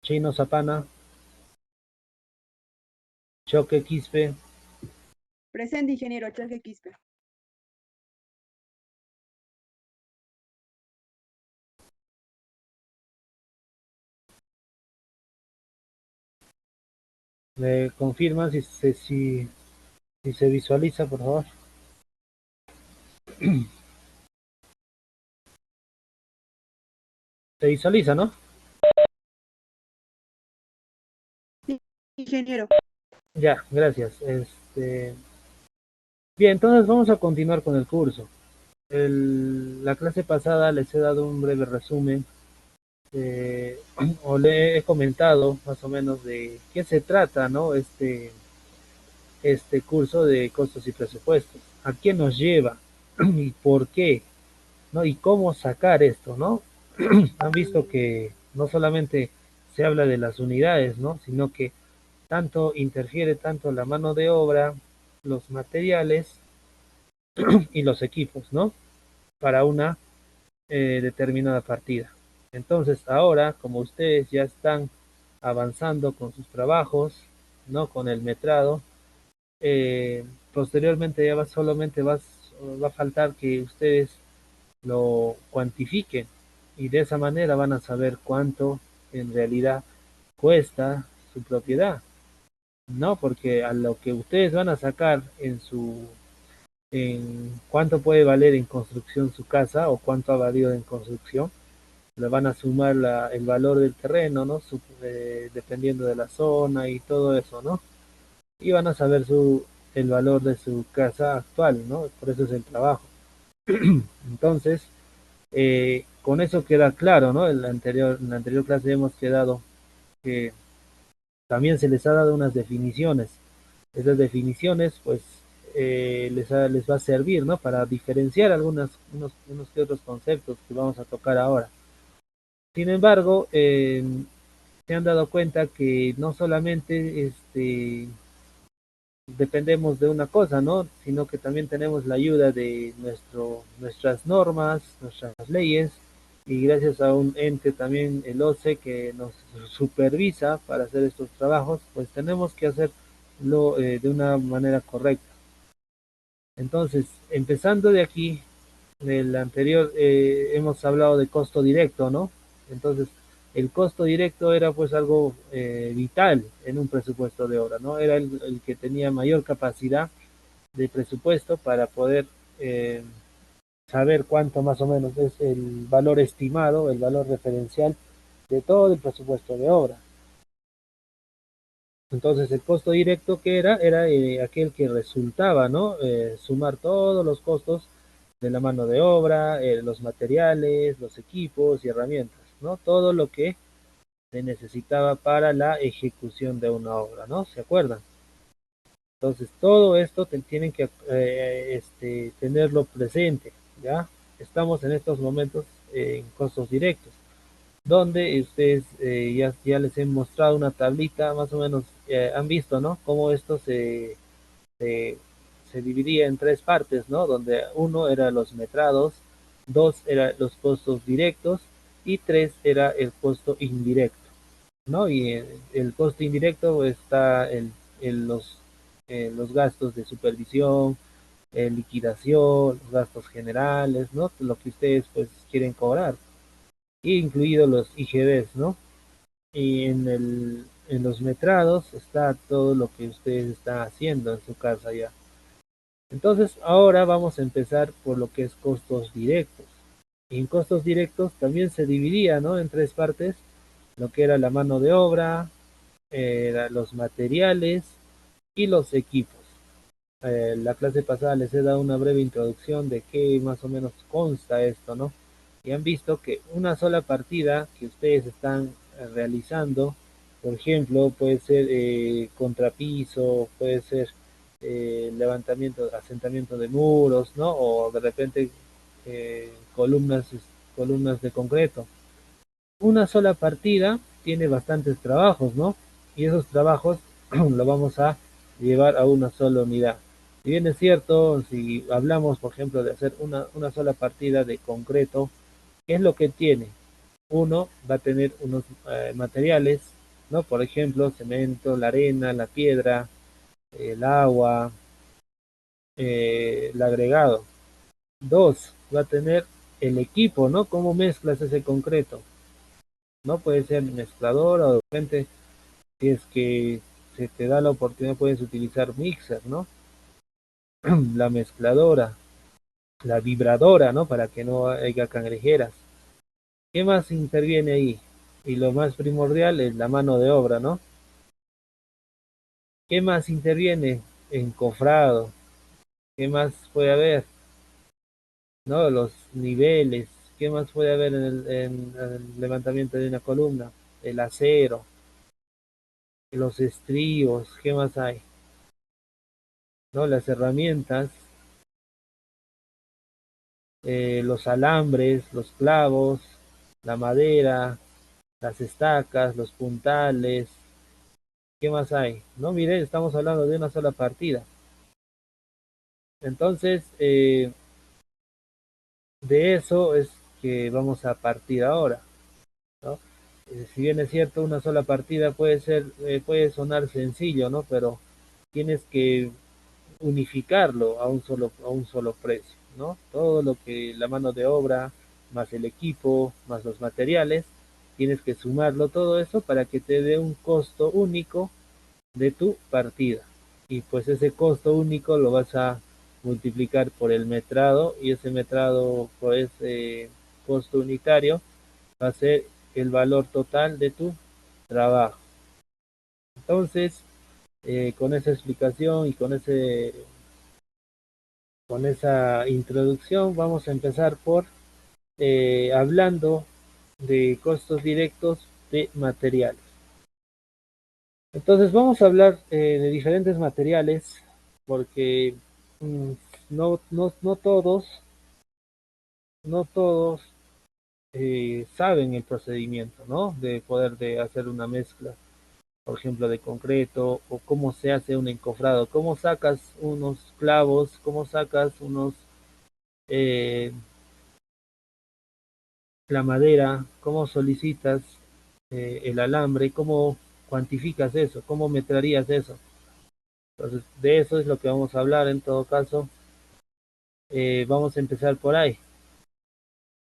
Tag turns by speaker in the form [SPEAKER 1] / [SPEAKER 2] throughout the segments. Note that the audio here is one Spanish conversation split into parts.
[SPEAKER 1] Chino Zapana, Choque Quispe,
[SPEAKER 2] Presente, ingeniero Choque Quispe.
[SPEAKER 1] ¿me confirman si se visualiza, por favor? Se visualiza, ¿no?
[SPEAKER 2] Sí, ingeniero.
[SPEAKER 1] Ya, gracias. Bien, entonces vamos a continuar con el curso. La clase pasada les he dado un breve resumen o le he comentado más o menos de qué se trata, ¿no? Este curso de costos y presupuestos. ¿A qué nos lleva? ¿Y por qué? ¿No? Y cómo sacar esto, ¿no? Han visto que no solamente se habla de las unidades, ¿no? Sino que tanto interfiere tanto la mano de obra, los materiales y los equipos, ¿no? Para una determinada partida. Entonces, ahora, como ustedes ya están avanzando con sus trabajos, ¿no? Con el metrado, eh, posteriormente ya solamente va a faltar que ustedes lo cuantifiquen y de esa manera van a saber cuánto en realidad cuesta su propiedad, ¿no? Porque a lo que ustedes van a sacar en cuánto puede valer en construcción su casa o cuánto ha valido en construcción, le van a sumar el valor del terreno, ¿no? Dependiendo de la zona y todo eso, ¿no? Y van a saber el valor de su casa actual, ¿no? Por eso es el trabajo. Entonces, con eso queda claro, ¿no? En la anterior clase hemos quedado que también se les ha dado unas definiciones. Esas definiciones, pues, les va a servir, ¿no? Para diferenciar unos que otros conceptos que vamos a tocar ahora. Sin embargo, se han dado cuenta que no solamente dependemos de una cosa, ¿no? Sino que también tenemos la ayuda de nuestras normas, nuestras leyes, y gracias a un ente también, el OCE, que nos supervisa para hacer estos trabajos, pues tenemos que hacerlo de una manera correcta. Entonces, empezando de aquí, del anterior, hemos hablado de costo directo, ¿no? Entonces, el costo directo era pues algo vital en un presupuesto de obra, ¿no? Era el que tenía mayor capacidad de presupuesto para poder eh, saber cuánto más o menos es el valor estimado, el valor referencial de todo el presupuesto de obra. Entonces, el costo directo que era aquel que resultaba, ¿no? Sumar todos los costos de la mano de obra, los materiales, los equipos y herramientas, ¿no? Todo lo que se necesitaba para la ejecución de una obra, ¿no? ¿Se acuerdan? Entonces, todo esto tienen que tenerlo presente, ¿ya? Estamos en estos momentos en costos directos, donde ustedes ya les he mostrado una tablita, más o menos han visto, ¿no? Cómo esto se, se dividía en tres partes, ¿no? Donde uno era los metrados, dos era los costos directos y tres era el costo indirecto, ¿no? Y el costo indirecto está en los gastos de supervisión, liquidación, los gastos generales, ¿no? Lo que ustedes pues quieren cobrar, incluidos los IGBs, ¿no? Y en los metrados está todo lo que ustedes están haciendo en su casa ya. Entonces, ahora vamos a empezar por lo que es costos directos. Y en costos directos también se dividía, ¿no? En tres partes, lo que era la mano de obra, los materiales y los equipos. La clase pasada les he dado una breve introducción de qué más o menos consta esto, ¿no? Y han visto que una sola partida que ustedes están realizando, por ejemplo, puede ser contrapiso, puede ser asentamiento de muros, ¿no? O de repente columnas de concreto. Una sola partida tiene bastantes trabajos, ¿no? Y esos trabajos lo vamos a llevar a una sola unidad. Si bien es cierto, si hablamos, por ejemplo, de hacer una sola partida de concreto, ¿qué es lo que tiene? Uno va a tener unos materiales, ¿no? Por ejemplo, cemento, la arena, la piedra, el agua, el agregado. Dos, va a tener el equipo, ¿no? ¿Cómo mezclas ese concreto? ¿No? Puede ser mezcladora o de repente, si es que se te da la oportunidad, puedes utilizar mixer, ¿no? La mezcladora, la vibradora, ¿no? Para que no haya cangrejeras. ¿Qué más interviene ahí? Y lo más primordial es la mano de obra, ¿no? ¿Qué más interviene? Encofrado. ¿Qué más puede haber? ¿No? Los niveles. ¿Qué más puede haber en el levantamiento de una columna? El acero, los estribos, ¿qué más hay? ¿No? Las herramientas, los alambres, los clavos, la madera, las estacas, los puntales, ¿qué más hay? No, mire, estamos hablando de una sola partida. Entonces, de eso es que vamos a partir ahora, ¿no? Si bien es cierto, una sola partida puede ser, puede sonar sencillo, ¿no? Pero tienes que unificarlo a un solo precio, ¿no? Todo lo que la mano de obra, más el equipo, más los materiales, tienes que sumarlo todo eso para que te dé un costo único de tu partida. Y pues ese costo único lo vas a multiplicar por el metrado y ese metrado por ese costo unitario va a ser el valor total de tu trabajo. Entonces, con esa explicación y con esa introducción vamos a empezar por hablando de costos directos de materiales. Entonces vamos a hablar de diferentes materiales porque mm, no todos, no todos saben el procedimiento, ¿no? De poder de hacer una mezcla, por ejemplo, de concreto o cómo se hace un encofrado, cómo sacas unos clavos, cómo sacas unos eh, la madera, cómo solicitas el alambre, cómo cuantificas eso, cómo metrarías eso. Entonces, de eso es lo que vamos a hablar en todo caso. Vamos a empezar por ahí,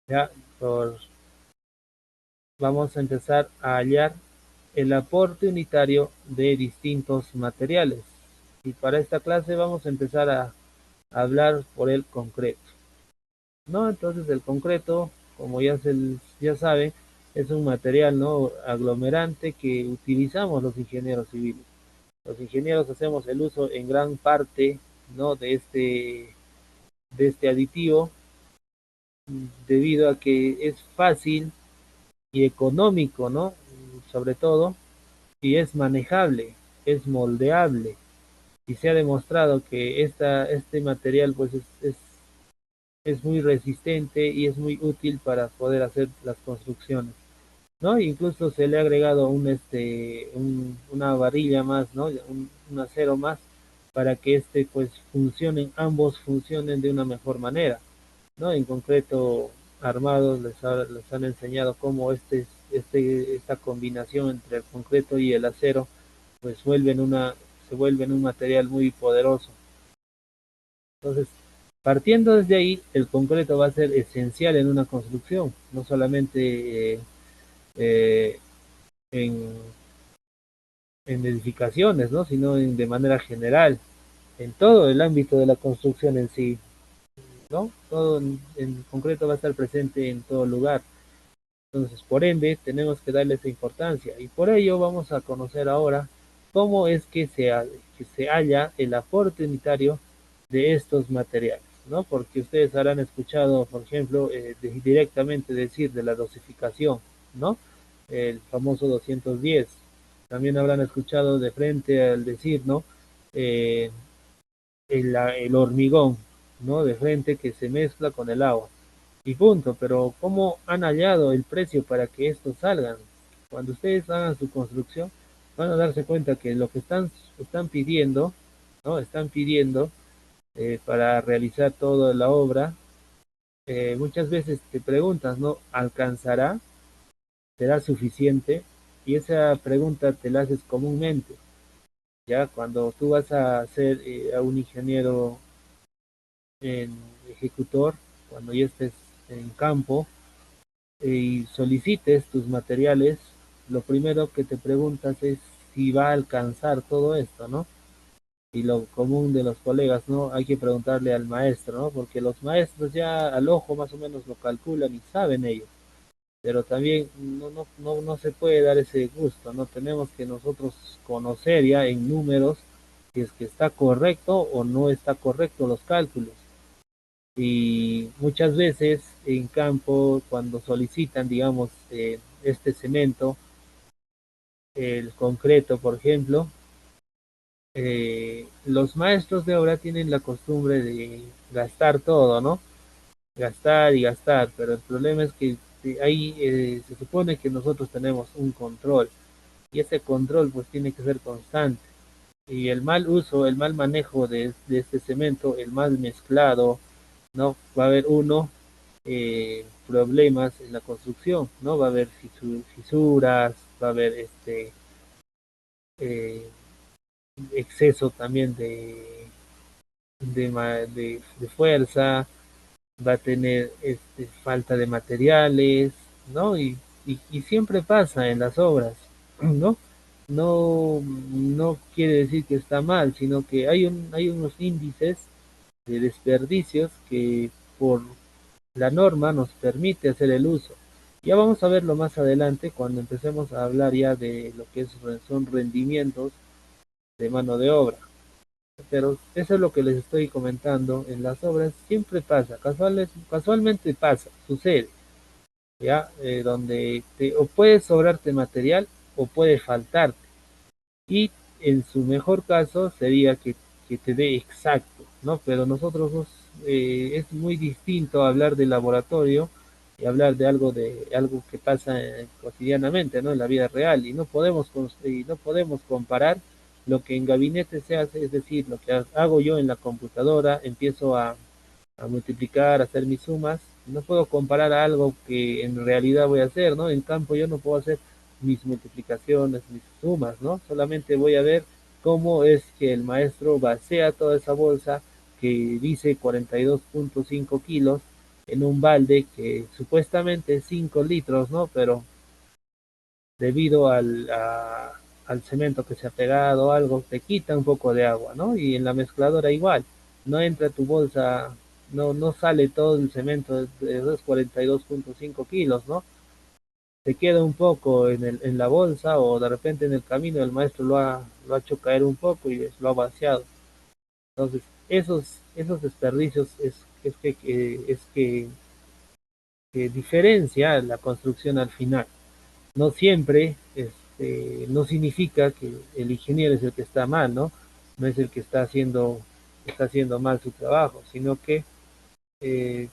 [SPEAKER 1] ¿ya? Por, vamos a empezar a hallar el aporte unitario de distintos materiales. Y para esta clase vamos a empezar a hablar por el concreto, ¿no? Entonces el concreto, como ya sabe, es un material, ¿no? Aglomerante que utilizamos los ingenieros civiles. Los ingenieros hacemos el uso en gran parte, ¿no? De este aditivo debido a que es fácil y económico, ¿no? Sobre todo, y es manejable, es moldeable, y se ha demostrado que este material pues es muy resistente y es muy útil para poder hacer las construcciones, ¿no? Incluso se le ha agregado una varilla más, ¿no? Un acero más para que pues ambos funcionen de una mejor manera, ¿no? En concreto, armados les han enseñado cómo esta combinación entre el concreto y el acero, pues se vuelven un material muy poderoso. Entonces, partiendo desde ahí, el concreto va a ser esencial en una construcción, no solamente eh, en, en edificaciones, ¿no? Sino de manera general, en todo el ámbito de la construcción en sí, ¿no? Todo en concreto va a estar presente en todo lugar. Entonces, por ende, tenemos que darle esa importancia y por ello vamos a conocer ahora cómo es que se halla el aporte unitario de estos materiales, ¿no? Porque ustedes habrán escuchado, por ejemplo, directamente decir de la dosificación, ¿no? El famoso 210. También habrán escuchado de frente al decir, ¿no? Eh, el hormigón, ¿no? De frente que se mezcla con el agua y punto, pero ¿cómo han hallado el precio para que estos salgan? Cuando ustedes hagan su construcción, van a darse cuenta que lo que están pidiendo, ¿no? Están pidiendo para realizar toda la obra, muchas veces te preguntas, ¿no? ¿Alcanzará? ¿será suficiente? Y esa pregunta te la haces comúnmente, ya cuando tú vas a ser a un ingeniero en ejecutor, cuando ya estés en campo y solicites tus materiales, lo primero que te preguntas es si va a alcanzar todo esto, ¿no? Y lo común de los colegas, ¿no? Hay que preguntarle al maestro, ¿no? Porque los maestros ya al ojo más o menos lo calculan y saben ellos, pero también no se puede dar ese gusto, ¿no? Tenemos que nosotros conocer ya en números si es que está correcto o no está correcto los cálculos. Y muchas veces en campo, cuando solicitan, digamos, este cemento, el concreto, por ejemplo, los maestros de obra tienen la costumbre de gastar todo, ¿no? Gastar y gastar, pero el problema es que ahí se supone que nosotros tenemos un control y ese control pues tiene que ser constante. Y el mal uso, el mal manejo de este cemento, el mal mezclado, ¿no? Va a haber problemas en la construcción, ¿no? Va a haber fisuras, va a haber eh, exceso también de fuerza, va a tener falta de materiales, ¿no? Y siempre pasa en las obras, ¿no? No quiere decir que está mal, sino que hay unos índices de desperdicios que por la norma nos permite hacer el uso. Ya vamos a verlo más adelante cuando empecemos a hablar ya de lo que son rendimientos de mano de obra. Pero eso es lo que les estoy comentando. En las obras siempre pasa, casualmente pasa, sucede, ¿ya? Donde o puede sobrarte material o puede faltarte. Y en su mejor caso sería que te dé exacto, ¿no? Pero es muy distinto hablar de laboratorio y hablar de algo que pasa cotidianamente, ¿no? En la vida real y no podemos comparar lo que en gabinete se hace, es decir, lo que hago yo en la computadora, empiezo a multiplicar, a hacer mis sumas, no puedo comparar a algo que en realidad voy a hacer, ¿no? En campo yo no puedo hacer mis multiplicaciones, mis sumas, ¿no? Solamente voy a ver cómo es que el maestro vacía toda esa bolsa que dice 42.5 kilos en un balde que supuestamente es 5 litros, ¿no? Pero debido al cemento que se ha pegado o algo, te quita un poco de agua, ¿no? Y en la mezcladora igual, no entra tu bolsa, no sale todo el cemento de esos 42.5 kilos, ¿no? Se queda un poco en la bolsa o de repente en el camino el maestro lo ha hecho caer un poco y lo ha vaciado. Entonces, esos desperdicios que diferencia la construcción al final. No siempre, no significa que el ingeniero es el que está mal, ¿no? No es el que está haciendo mal su trabajo, sino que eh,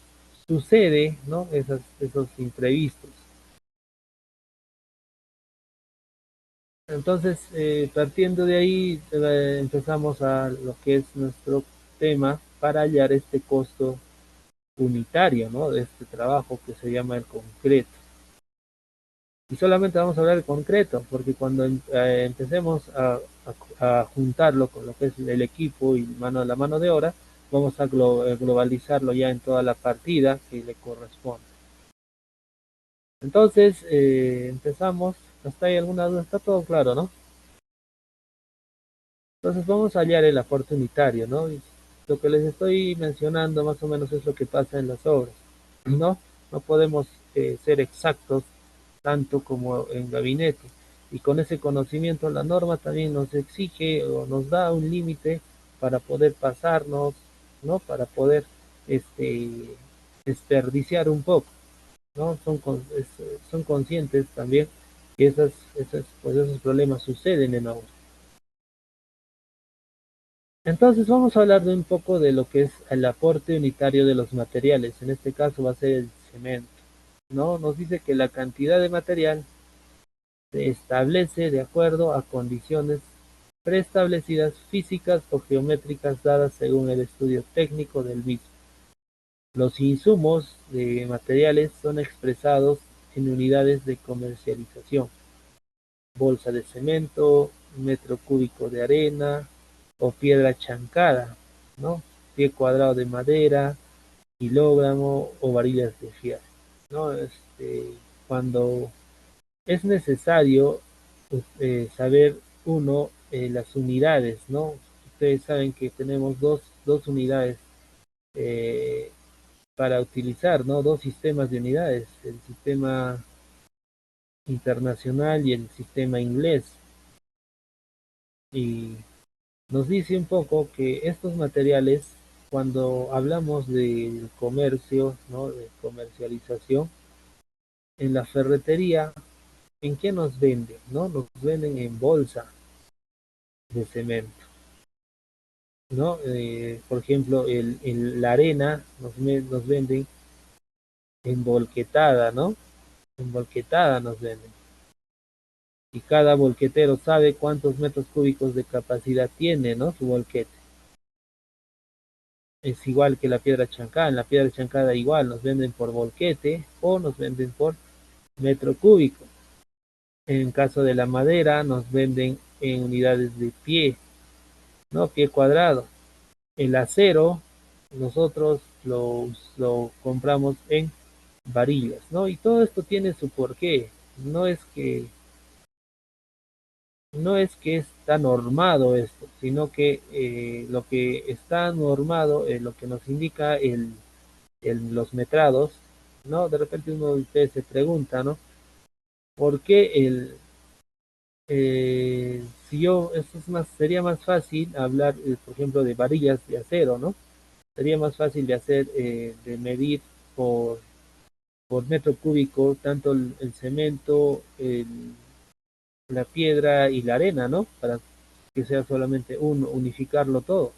[SPEAKER 1] sucede, ¿no? Esos imprevistos. Entonces, partiendo de ahí, empezamos a lo que es nuestro tema para hallar este costo unitario, ¿no? De este trabajo que se llama el concreto. Y solamente vamos a hablar de concreto, porque cuando empecemos a juntarlo con lo que es el equipo y la mano de obra, vamos a globalizarlo ya en toda la partida que le corresponde. Entonces, empezamos. ¿Hasta ahí alguna duda? Está todo claro, ¿no? Entonces vamos a hallar el aporte unitario, ¿no? Y lo que les estoy mencionando más o menos es lo que pasa en las obras, ¿no? No podemos ser exactos tanto como en gabinete. Y con ese conocimiento la norma también nos exige o nos da un límite para poder pasarnos, ¿no? Para poder este, desperdiciar un poco, ¿no? Son conscientes también que pues esos problemas suceden en obra. Entonces vamos a hablar de un poco de lo que es el aporte unitario de los materiales. En este caso va a ser el cemento, ¿no? Nos dice que la cantidad de material se establece de acuerdo a condiciones preestablecidas físicas o geométricas dadas según el estudio técnico del mismo. Los insumos de materiales son expresados en unidades de comercialización: bolsa de cemento, metro cúbico de arena o piedra chancada, ¿no? Pie cuadrado de madera, kilogramo o varillas de fierro, ¿no? Cuando es necesario saber uno las unidades, ¿no? Ustedes saben que tenemos dos unidades eh, para utilizar, ¿no? Dos sistemas de unidades, el sistema internacional y el sistema inglés. Y nos dice un poco que estos materiales, cuando hablamos del comercio, ¿no? De comercialización, en la ferretería, ¿en qué nos venden? ¿No? Nos venden en bolsa de cemento, ¿no? Por ejemplo, la arena nos venden en volquetada, ¿no? En volquetada nos venden. Y cada volquetero sabe cuántos metros cúbicos de capacidad tiene, ¿no? Su volquete. Es igual que la piedra chancada. En la piedra chancada igual nos venden por volquete o nos venden por metro cúbico. En caso de la madera nos venden en unidades de pie, ¿no? Pie cuadrado. El acero nosotros lo compramos en varillas, ¿no? Y todo esto tiene su porqué. No es que no es que está normado esto, sino que lo que está normado, lo que nos indica los metrados, ¿no? De repente uno de ustedes se pregunta, ¿no? ¿Por qué si yo, esto es más, sería más fácil hablar, por ejemplo, de varillas de acero, ¿no? Sería más fácil de hacer, de medir por, por metro cúbico, tanto el cemento, la piedra y la arena, ¿no? Para que sea solamente uno, unificarlo todo.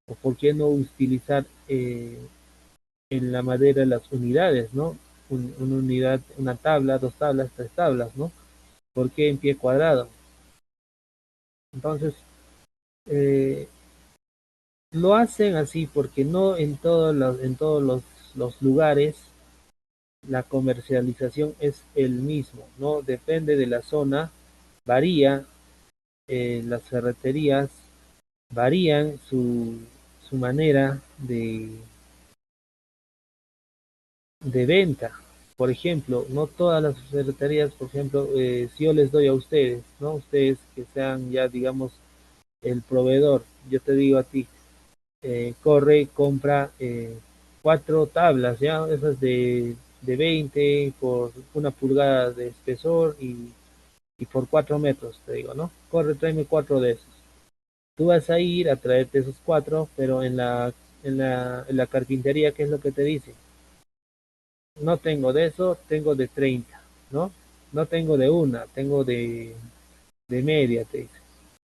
[SPEAKER 1] ¿O por qué no utilizar en la madera las unidades, ¿no? Una unidad, una tabla, dos tablas, tres tablas, ¿no? ¿Por qué en pie cuadrado? Entonces, eh, lo hacen así porque no en todos los lugares la comercialización es el mismo, ¿no? Depende de la zona, varía, las ferreterías varían su manera de venta. Por ejemplo, no todas las ferreterías, por ejemplo, si yo les doy a ustedes, ¿no? Ustedes que sean ya, digamos, el proveedor, yo te digo a ti, corre, compra cuatro tablas, ya, esas de 20 por una pulgada de espesor y por 4 metros, te digo, ¿no? Corre, tráeme cuatro de esos. Tú vas a ir a traerte esos cuatro, pero en la carpintería, ¿qué es lo que te dice? No tengo de eso, tengo de 30, ¿no? No tengo de una, tengo de media, te dice.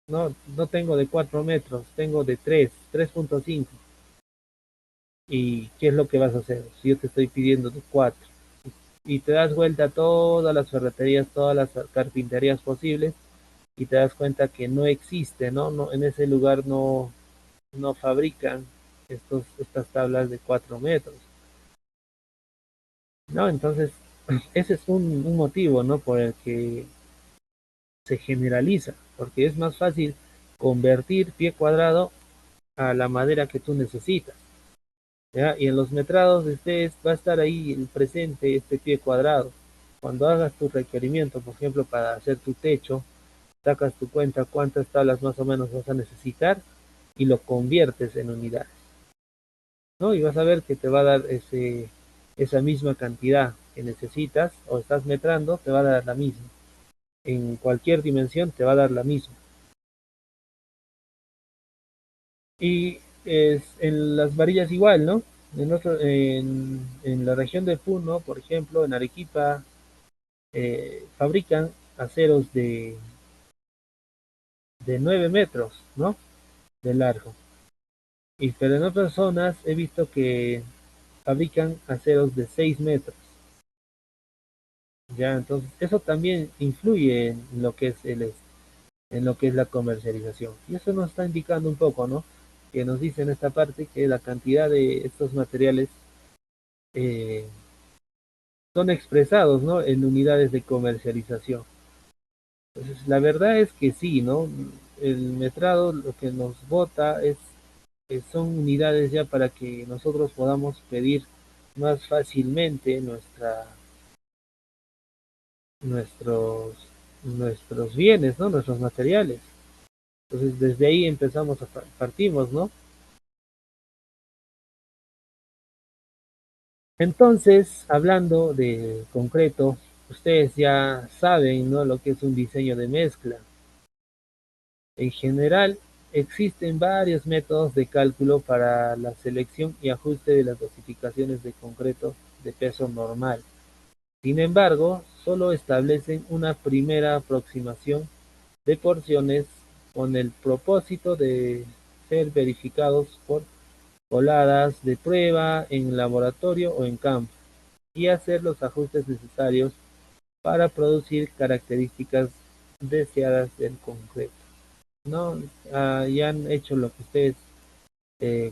[SPEAKER 1] No, no tengo de 4 metros, tengo de 3.5. ¿Y qué es lo que vas a hacer? Si yo te estoy pidiendo de 4 y te das vuelta a todas las ferreterías, todas las carpinterías posibles y te das cuenta que no existe, ¿no? No, en ese lugar no fabrican estas tablas de 4 metros, ¿no? Entonces, ese es un motivo, ¿no? Por el que se generaliza, porque es más fácil convertir pie cuadrado a la madera que tú necesitas, ¿ya? Y en los metrados va a estar ahí el presente este pie cuadrado. Cuando hagas tu requerimiento, por ejemplo, para hacer tu techo, sacas tu cuenta cuántas tablas más o menos vas a necesitar y lo conviertes en unidades, ¿no? Y vas a ver que te va a dar esa misma cantidad que necesitas o estás metrando, te va a dar la misma. En cualquier dimensión te va a dar la misma. Y en las varillas igual, ¿no? En la región de Puno, por ejemplo, en Arequipa, fabrican aceros de 9 metros, ¿no? De largo. Pero en otras zonas he visto que fabrican aceros de 6 metros. Ya, entonces eso también influye en lo que es en lo que es la comercialización. Y eso nos está indicando un poco, ¿no? Que nos dice en esta parte que la cantidad de estos materiales eh, son expresados, ¿no? En unidades de comercialización. Entonces, la verdad es que sí, ¿no? El metrado lo que nos bota son unidades ya para que nosotros podamos pedir más fácilmente nuestros, nuestros bienes, ¿no? Nuestros materiales. Entonces, desde ahí empezamos partimos, ¿no? Entonces, hablando de concreto, ustedes ya saben, ¿no? Lo que es un diseño de mezcla. En general, existen varios métodos de cálculo para la selección y ajuste de las dosificaciones de concreto de peso normal. Sin embargo, solo establecen una primera aproximación de porciones con el propósito de ser verificados por coladas de prueba en laboratorio o en campo y hacer los ajustes necesarios para producir características deseadas del concreto. ¿No? Ya han hecho lo que ustedes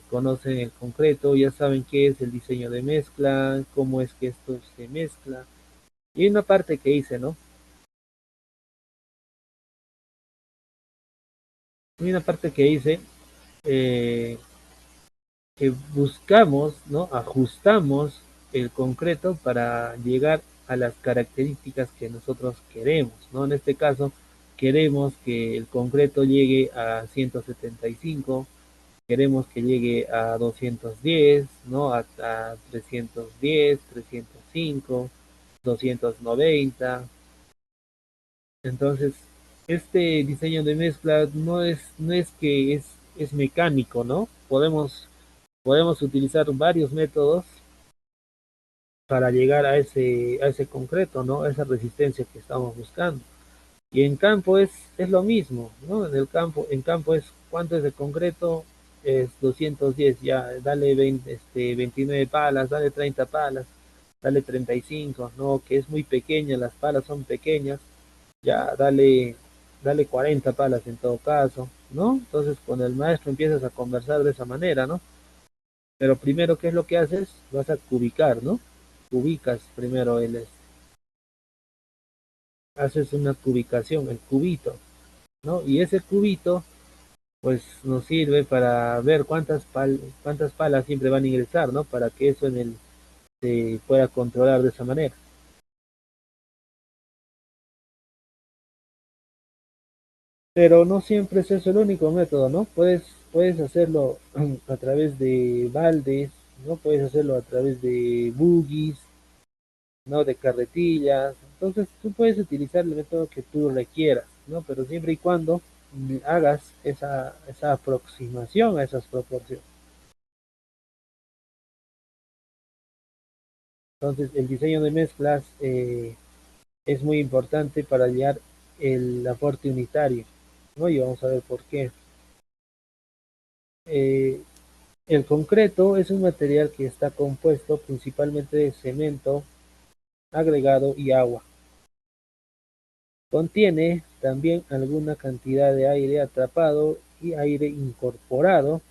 [SPEAKER 1] conocen el concreto, ya saben qué es el diseño de mezcla, cómo es que esto se mezcla. Y hay una parte que hice, ¿no? Hay una parte que hice eh, que buscamos, ¿no? Ajustamos el concreto para llegar a las características que nosotros queremos, ¿no? En este caso, queremos que el concreto llegue a 175, queremos que llegue a 210, ¿no? A 310, 305, 290. Entonces, este diseño de mezcla no es que es mecánico, ¿no? Podemos utilizar varios métodos para llegar a ese concreto, ¿no? A esa resistencia que estamos buscando. Y en campo es lo mismo, ¿no? En campo es cuánto es de concreto, es 210, ya, dale 20, 29 palas, dale 30 palas, dale 35, ¿no? Que es muy pequeña, las palas son pequeñas, ya, dale 40 palas en todo caso, ¿no? Entonces con el maestro empiezas a conversar de esa manera, ¿no? Pero primero, ¿qué es lo que haces? Vas a cubicar, ¿no? Cubicas primero haces una cubicación, el cubito, ¿no? Y ese cubito pues nos sirve para ver cuántas palas siempre van a ingresar, ¿no? Para que eso se pueda controlar de esa manera. Pero no siempre es eso el único método, ¿no? Puedes hacerlo a través de baldes, ¿no? Puedes hacerlo a través de buggies, ¿no? De carretillas. Entonces tú puedes utilizar el método que tú requieras, ¿no? Pero siempre y cuando hagas esa aproximación a esas proporciones. Entonces el diseño de mezclas es muy importante para hallar el aporte unitario, ¿no? Y vamos a ver por qué. Eh, el concreto es un material que está compuesto principalmente de cemento agregado y agua. Contiene también alguna cantidad de aire atrapado y aire incorporado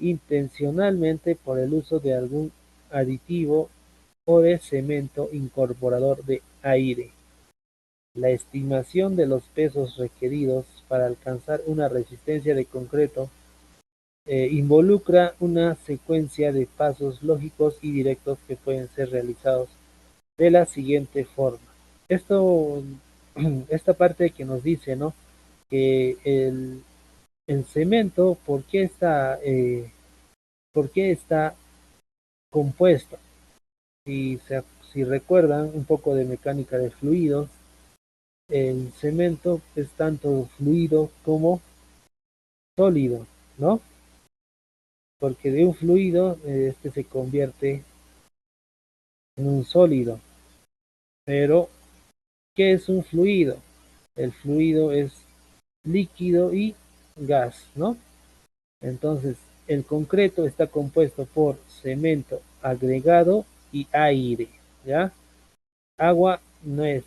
[SPEAKER 1] intencionalmente por el uso de algún aditivo o de cemento incorporador de aire. La estimación de los pesos requeridos para alcanzar una resistencia de concreto involucra una secuencia de pasos lógicos y directos que pueden ser realizados de la siguiente forma. Esto, esta parte que nos dice, ¿no? Que el cemento, por qué está compuesto? Si, si recuerdan un poco de mecánica de fluidos, el cemento es tanto fluido como sólido, ¿no? Porque de un fluido este se convierte en un sólido. Pero, ¿qué es un fluido? El fluido es líquido y gas, ¿no? Entonces, el concreto está compuesto por cemento agregado y aire, ¿ya? Agua no es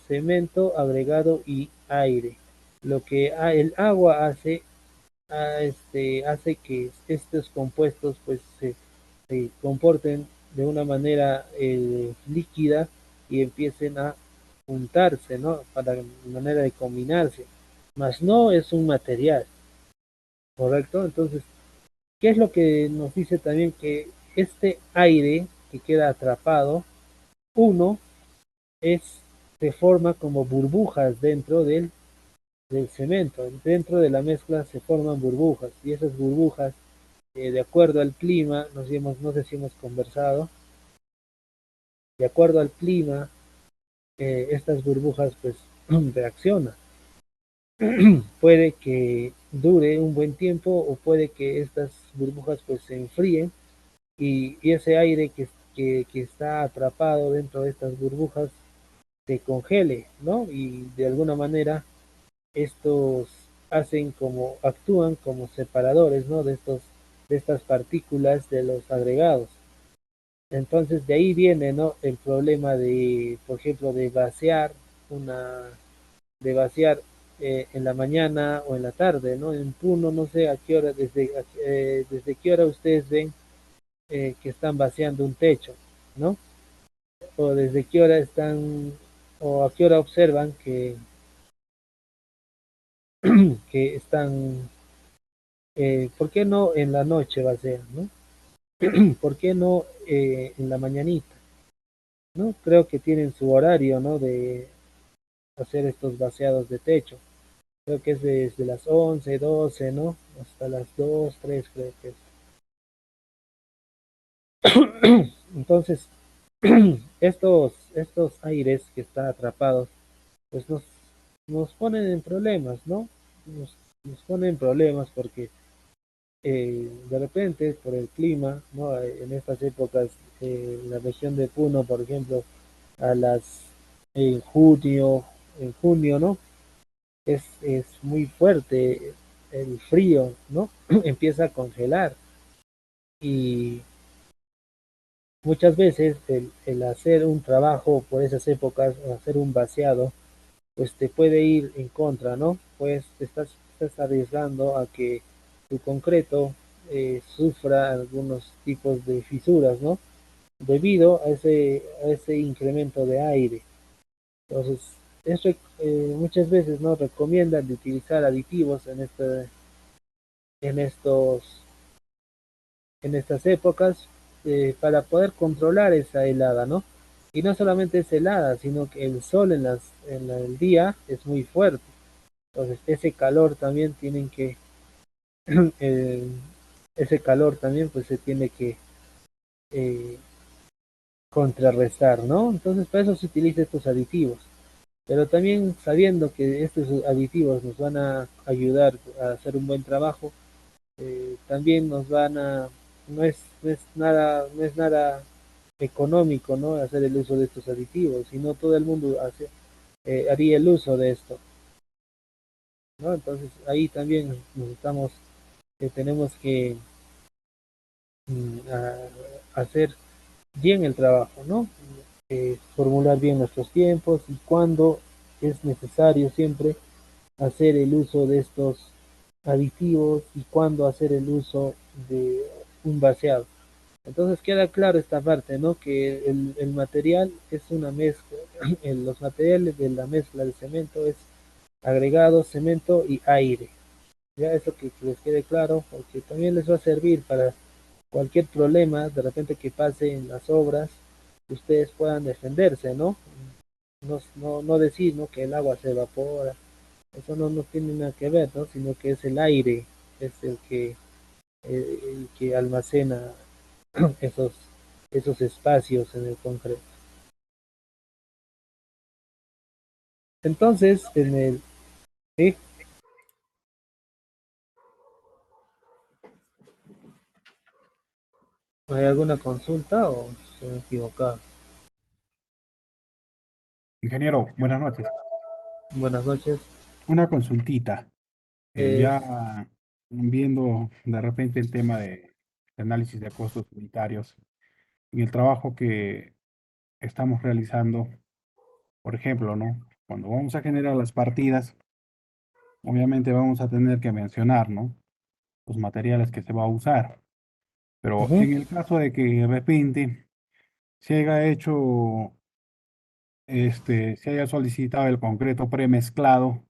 [SPEAKER 1] cemento agregado y aire. Lo que el agua hace que estos compuestos pues se comporten de una manera líquida y empiecen a juntarse, ¿no? Para manera de combinarse. Mas no es un material, ¿correcto? Entonces, ¿qué es lo que nos dice también? Que este aire que queda atrapado, uno, es, se forma como burbujas dentro del cemento. Dentro de la mezcla se forman burbujas y esas burbujas, de acuerdo al clima, no sé si hemos conversado, de acuerdo al clima, estas burbujas pues reaccionan. Puede que dure un buen tiempo o puede que estas burbujas pues se enfríen y ese aire que está atrapado dentro de estas burbujas se congele, ¿no? Y de alguna manera estos actúan como separadores, ¿no? De estas partículas de los agregados. Entonces de ahí viene, ¿no? El problema de, por ejemplo, una, de vaciar en la mañana o en la tarde, ¿no? En Puno, no sé a qué hora, desde qué hora ustedes ven que están vaciando un techo, ¿no? O desde qué hora están, o a qué hora observan que están, ¿por qué no en la noche vacían, ¿no? ¿Por qué no en la mañanita, ¿no? Creo que tienen su horario, ¿no? De hacer estos vaciados de techo. Creo que es desde las 11 12, ¿no? Hasta las 2 3 creo que es. Entonces, estos aires que están atrapados, pues nos ponen en problemas, ¿no? Nos ponen en problemas porque de repente por el clima, ¿no? En estas épocas, en la región de Puno, por ejemplo, a las en junio, ¿no? Es muy fuerte el frío, ¿no? Empieza a congelar y muchas veces el hacer un trabajo por esas épocas, hacer un vaciado, pues te puede ir en contra, ¿no? Pues estás arriesgando a que tu concreto sufra algunos tipos de fisuras, ¿no? Debido a ese incremento de aire. Entonces, muchas veces no recomiendan de utilizar aditivos en estos, en estas épocas para poder controlar esa helada, ¿no? Y no solamente es helada, sino que el sol el día es muy fuerte. Entonces, ese calor también eh, ese calor también pues se tiene que eh, contrarrestar, ¿no? Entonces, para eso se utilizan estos aditivos. Pero también sabiendo que estos aditivos nos van a ayudar a hacer un buen trabajo, también no es nada económico, ¿no? Hacer el uso de estos aditivos, sino todo el mundo haría el uso de esto, ¿no? Entonces ahí también tenemos que hacer bien el trabajo, ¿no? Formular bien nuestros tiempos y cuando es necesario siempre hacer el uso de estos aditivos y cuándo hacer el uso de un vaciado. Entonces queda claro esta parte, ¿no? Que el material es una mezcla, los materiales de la mezcla de cemento es agregado, cemento y aire. Ya eso que les quede claro, porque también les va a servir para cualquier problema de repente que pase en las obras, que ustedes puedan defenderse, ¿no? No decir, ¿no? Que el agua se evapora, eso no tiene nada que ver, ¿no? Sino que es el aire, es el que almacena esos, esos espacios en el concreto. Entonces, ¿sí? ¿Hay alguna consulta o se me equivocado?
[SPEAKER 3] Ingeniero, buenas noches.
[SPEAKER 1] Buenas noches.
[SPEAKER 3] Una consultita.
[SPEAKER 1] Eh,
[SPEAKER 3] Ya viendo de repente el tema de análisis de costos unitarios y el trabajo que estamos realizando, por ejemplo, ¿no? Cuando vamos a generar las partidas, obviamente vamos a tener que mencionar, ¿no? Los materiales que se va a usar. Pero
[SPEAKER 1] ujú,
[SPEAKER 3] en el caso de que de repente se haya hecho, se haya solicitado el concreto premezclado,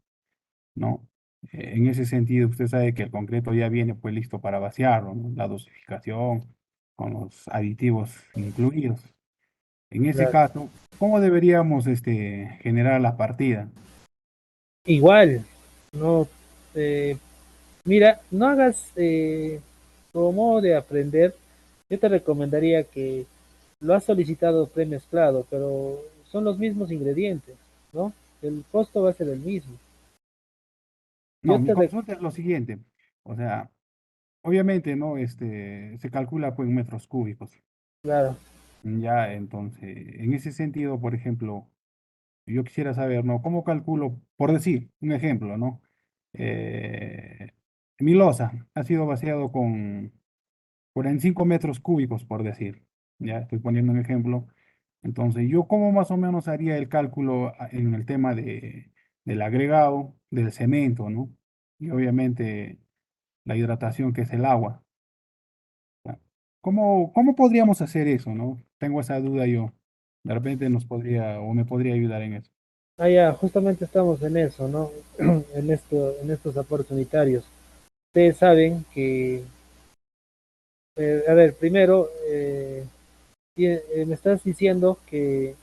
[SPEAKER 3] ¿no? En ese sentido, usted sabe que el concreto ya viene pues listo para vaciarlo, ¿no? La dosificación con los aditivos incluidos. En ese
[SPEAKER 1] Claro.
[SPEAKER 3] caso, ¿cómo deberíamos generar la partida?
[SPEAKER 1] Igual, no, eh, mira, no hagas como de aprender. Yo te recomendaría que lo has solicitado premezclado, pero son los mismos ingredientes, ¿no? El costo va a ser el mismo.
[SPEAKER 3] No,
[SPEAKER 1] Yo
[SPEAKER 3] mi
[SPEAKER 1] te re-
[SPEAKER 3] consulta es lo siguiente. O sea, obviamente, ¿no? Se calcula pues en metros cúbicos.
[SPEAKER 1] claro,
[SPEAKER 3] Ya, entonces, en ese sentido, por ejemplo, yo quisiera saber, ¿no? ¿Cómo calculo, por decir, un ejemplo, ¿no? Eh, Mi losa ha sido vaciado con 45 metros cúbicos, por decir. Ya, estoy poniendo un ejemplo. Entonces, ¿yo cómo más o menos haría el cálculo en el tema del agregado, del cemento, ¿no? Y obviamente la hidratación, que es el agua. ¿Ya? ¿Cómo podríamos hacer eso, no? Tengo esa duda yo. De repente nos podría o me podría ayudar en eso.
[SPEAKER 1] ah, ya, justamente estamos en eso, ¿no? En estos aportes unitarios. Ustedes saben que, a ver, primero, me estás diciendo que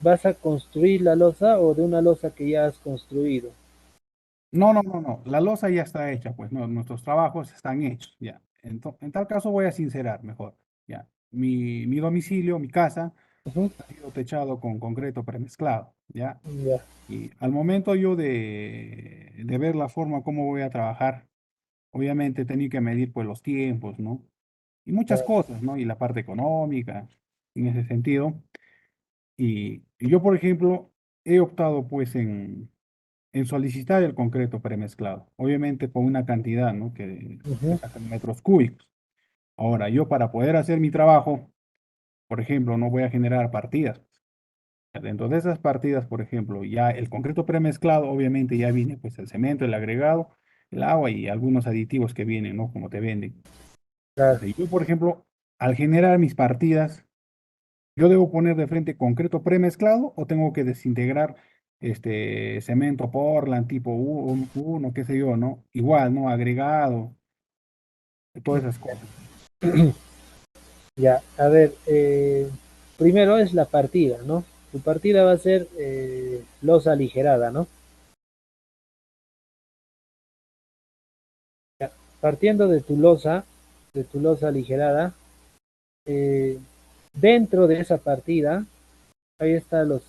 [SPEAKER 1] vas a construir la losa o de una losa que ya has construido.
[SPEAKER 3] No, no, no, no. La losa ya está hecha, pues no, nuestros trabajos están hechos, ya. En tal caso voy a sincerar mejor, ya. Mi domicilio, mi casa,
[SPEAKER 1] Ujú,
[SPEAKER 3] ha sido techado con concreto premezclado, ya.
[SPEAKER 1] ya,
[SPEAKER 3] Y al momento yo de ver la forma como voy a trabajar, obviamente tenía que medir pues los tiempos, ¿no? Y muchas
[SPEAKER 1] ya,
[SPEAKER 3] cosas, ¿no? Y la parte económica, en ese sentido. Y yo, por ejemplo, he optado pues en solicitar el concreto premezclado, obviamente con una cantidad, ¿no? Que
[SPEAKER 1] ujú,
[SPEAKER 3] sacan metros cúbicos. Ahora, yo para poder hacer mi trabajo, por ejemplo, no voy a generar partidas. Dentro de esas partidas, por ejemplo, ya el concreto premezclado, obviamente ya viene pues el cemento, el agregado, el agua y algunos aditivos que vienen, ¿no? Como te venden.
[SPEAKER 1] claro.
[SPEAKER 3] Entonces, yo, por ejemplo, al generar mis partidas, ¿yo debo poner de frente concreto premezclado o tengo que desintegrar cemento Portland tipo uno, qué sé yo, ¿no? Igual, ¿no? Agregado, todas esas cosas.
[SPEAKER 1] Ya, a ver, primero es la partida, ¿no? Tu partida va a ser losa aligerada, ¿no? Ya, partiendo de tu losa aligerada, eh, dentro de esa partida, ahí está el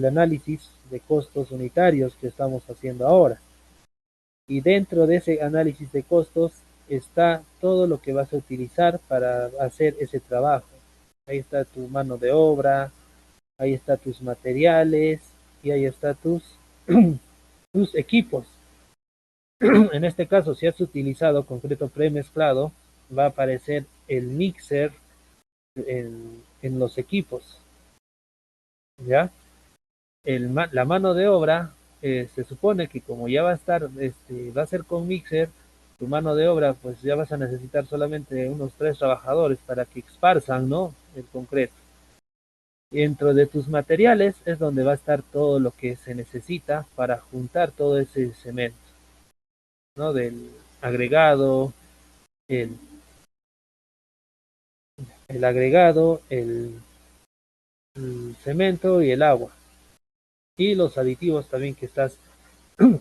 [SPEAKER 1] análisis de costos unitarios que estamos haciendo ahora. Y dentro de ese análisis de costos está todo lo que vas a utilizar para hacer ese trabajo. Ahí está tu mano de obra, ahí está tus materiales y ahí está tus equipos. En este caso, si has utilizado concreto premezclado, va a aparecer el mixer en los equipos, ¿ya? La mano de obra, se supone que como ya va a estar, va a ser con mixer, tu mano de obra, pues ya vas a necesitar solamente unos 3 trabajadores para que esparzan, ¿no? El concreto. Dentro de tus materiales es donde va a estar todo lo que se necesita para juntar todo ese cemento, ¿no? Del agregado, el, el agregado, el cemento y el agua. Y los aditivos también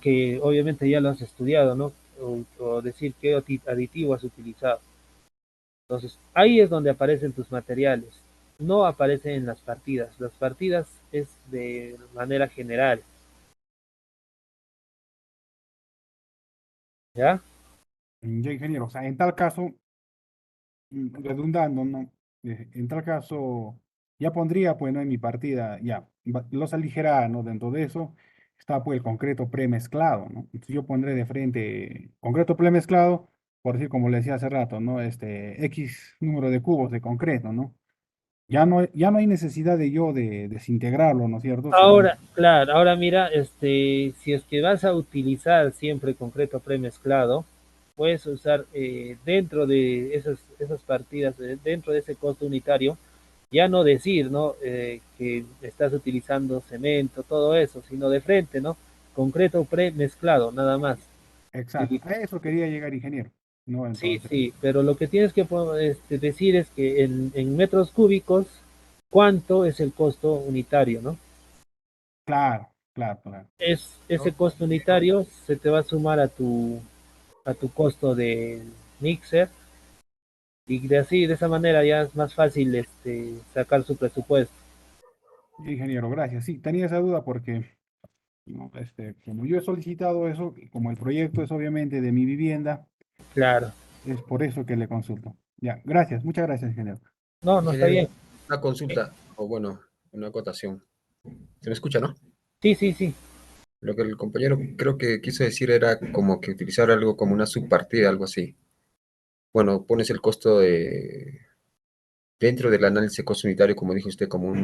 [SPEAKER 1] que obviamente ya lo has estudiado, ¿no? O decir qué aditivo has utilizado. Entonces, ahí es donde aparecen tus materiales. No aparecen en las partidas. Las partidas es de manera general, ¿ya?
[SPEAKER 3] Ya, ingeniero, o sea, en tal caso, redundando, ¿no? En tal caso, ya pondría, pues, ¿no? En mi partida, ya, los aligerada, ¿no? Dentro de eso está, pues, el concreto premezclado, ¿no? Entonces yo pondré de frente concreto premezclado, por decir, como le decía hace rato, ¿no? X número de cubos de concreto, ¿no? Ya no hay necesidad de yo de desintegrarlo, ¿no es cierto? Sino,
[SPEAKER 1] Ahora, claro, ahora mira, si es que vas a utilizar siempre concreto premezclado, puedes usar dentro de esas partidas, dentro de ese costo unitario, ya no decir, ¿no? Que estás utilizando cemento, todo eso, sino de frente, ¿no? Concreto premezclado, nada más.
[SPEAKER 3] Exacto.
[SPEAKER 1] Y
[SPEAKER 3] A eso quería llegar, ingeniero. No,
[SPEAKER 1] sí,
[SPEAKER 3] entonces,
[SPEAKER 1] sí, pero lo que tienes que decir es que en metros cúbicos, ¿cuánto es el costo unitario, ¿no?
[SPEAKER 3] claro, claro, claro.
[SPEAKER 1] Ese
[SPEAKER 4] ¿no?
[SPEAKER 1] costo unitario se te va a sumar a tu costo de mixer y de así, de esa manera ya es más fácil sacar su presupuesto.
[SPEAKER 3] Ingeniero, gracias. Sí, tenía esa duda porque ¿no? Como yo he solicitado eso, y como el proyecto es obviamente de mi vivienda,
[SPEAKER 1] Claro.
[SPEAKER 3] es por eso que le consulto. Ya, gracias, muchas gracias, ingeniero.
[SPEAKER 1] No, no está
[SPEAKER 4] Ingeniero,
[SPEAKER 1] bien.
[SPEAKER 4] una consulta, o bueno, una acotación. ¿Se me escucha, no?
[SPEAKER 1] Sí, sí, sí.
[SPEAKER 4] Lo que el compañero creo que quiso decir era como que utilizar algo como una subpartida, algo así. Bueno, pones el costo dentro del análisis de costo unitario, como dijo usted, como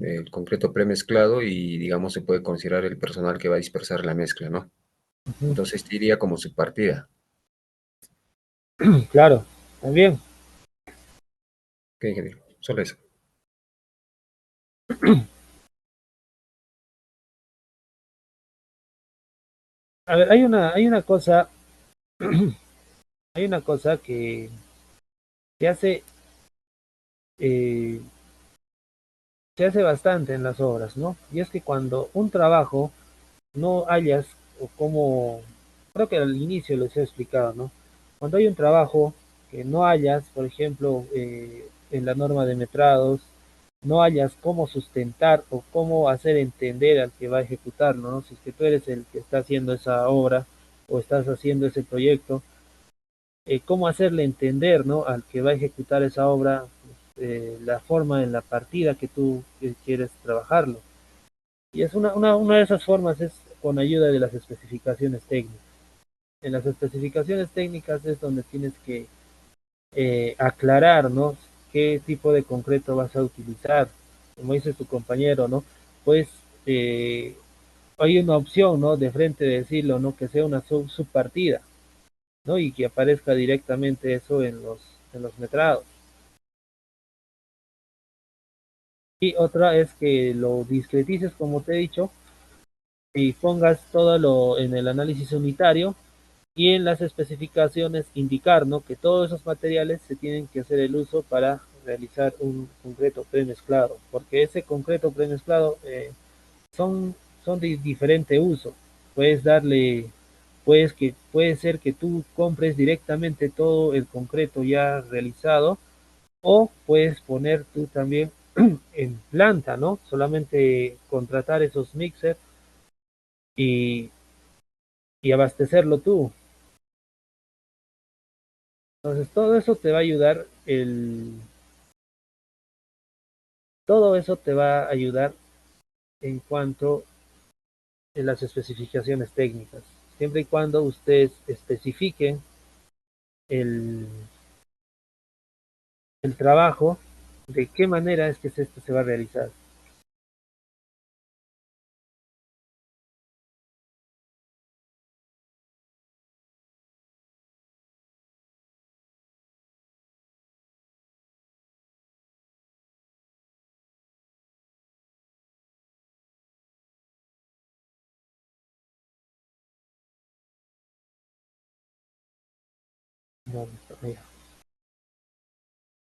[SPEAKER 4] el concreto premezclado y digamos se puede considerar el personal que va a dispersar la mezcla, ¿no?
[SPEAKER 1] Ujú.
[SPEAKER 4] Entonces iría como subpartida.
[SPEAKER 1] Claro, también.
[SPEAKER 4] ¿Qué ingeniero? Solo eso.
[SPEAKER 1] A ver, hay una cosa que se hace, eh, se hace bastante en las obras, ¿no? Y es que cuando un trabajo no hayas, o como, creo que al inicio les he explicado, ¿no? Cuando hay un trabajo que no hayas, por ejemplo, en la norma de metrados, no hayas cómo sustentar o cómo hacer entender al que va a ejecutarlo, ¿no? Si es que tú eres el que está haciendo esa obra o estás haciendo ese proyecto, cómo hacerle entender, ¿no? Al que va a ejecutar esa obra, la forma en la partida que tú quieres trabajarlo. Y es una de esas formas es con ayuda de las especificaciones técnicas. En las especificaciones técnicas es donde tienes que aclarar, ¿no? Qué tipo de concreto vas a utilizar. Como dice tu compañero, ¿no? Pues eh, hay una opción, ¿no? De frente de decirlo, ¿no? Que sea una subpartida, ¿no? Y que aparezca directamente eso en los metrados. Y otra es que lo discretices, como te he dicho, y pongas todo lo en el análisis unitario y en las especificaciones indicar, ¿no? Que todos esos materiales se tienen que hacer el uso para realizar un concreto premezclado, porque ese concreto premezclado son, son de diferente uso. Puedes darle, puede ser que tú compres directamente todo el concreto ya realizado o puedes poner tú también en planta, ¿no? Solamente contratar esos mixers y, y abastecerlo tú. Entonces todo eso te va a ayudar, todo eso te va a ayudar en cuanto a las especificaciones técnicas, siempre y cuando ustedes especifiquen el, el trabajo, de qué manera es que esto se va a realizar.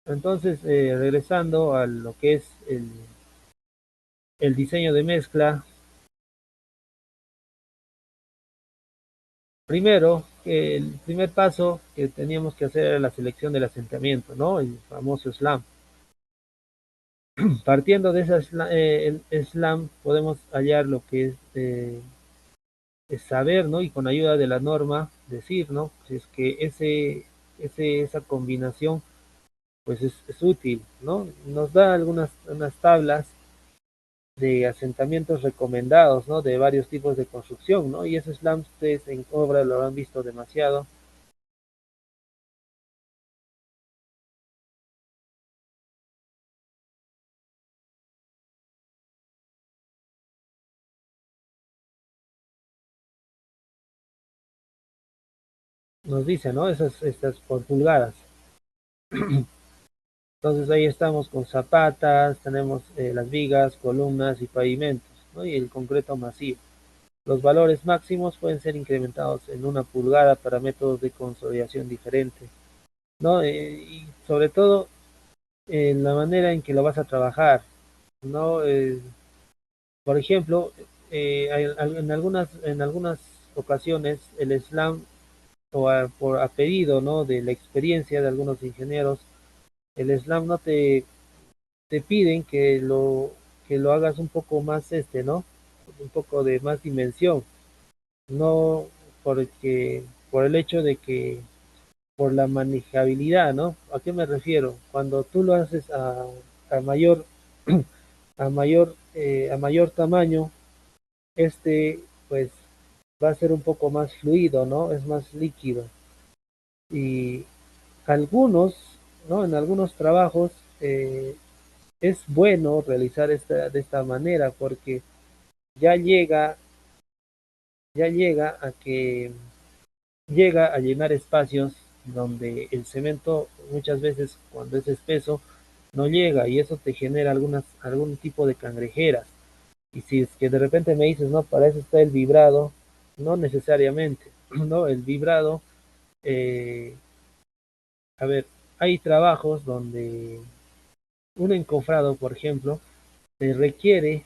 [SPEAKER 1] Entonces, regresando a lo que es el diseño de mezcla, primero, el primer paso que teníamos que hacer era la selección del asentamiento, ¿no? El famoso SLAM. Partiendo de esa el SLAM, podemos hallar lo que es saber, ¿no? Y con ayuda de la norma, decir, ¿no? Si es que esa combinación, pues es útil, ¿no? Nos da unas tablas de asentamientos recomendados, ¿no? De varios tipos de construcción, ¿no? Y esos SLAM ustedes en obra lo han visto demasiado. nos dice, ¿no? Estas por pulgadas. Entonces ahí estamos con zapatas, tenemos las vigas, columnas y pavimentos, ¿no? Y el concreto masivo. Los valores máximos pueden ser incrementados en 1 pulgada para métodos de consolidación diferentes, ¿no? Y sobre todo en la manera en que lo vas a trabajar, ¿no? Por ejemplo, en algunas ocasiones el slam a pedido, ¿no? De la experiencia de algunos ingenieros, el slam no te piden que lo hagas un poco más ¿no? Un poco de más dimensión, no porque por el hecho de que por la manejabilidad, ¿no? ¿A qué me refiero? Cuando tú lo haces a mayor a mayor tamaño, pues va a ser un poco más fluido, ¿no? Es más líquido. Y algunos, ¿no? En algunos trabajos es bueno realizar de esta manera porque ya llega, ya llega a llenar espacios donde el cemento muchas veces cuando es espeso no llega y eso te genera algún tipo de cangrejeras. Y si es que de repente me dices, no, para eso está el vibrado, no necesariamente, no, el vibrado, eh, a ver, hay trabajos donde un encofrado, por ejemplo, te requiere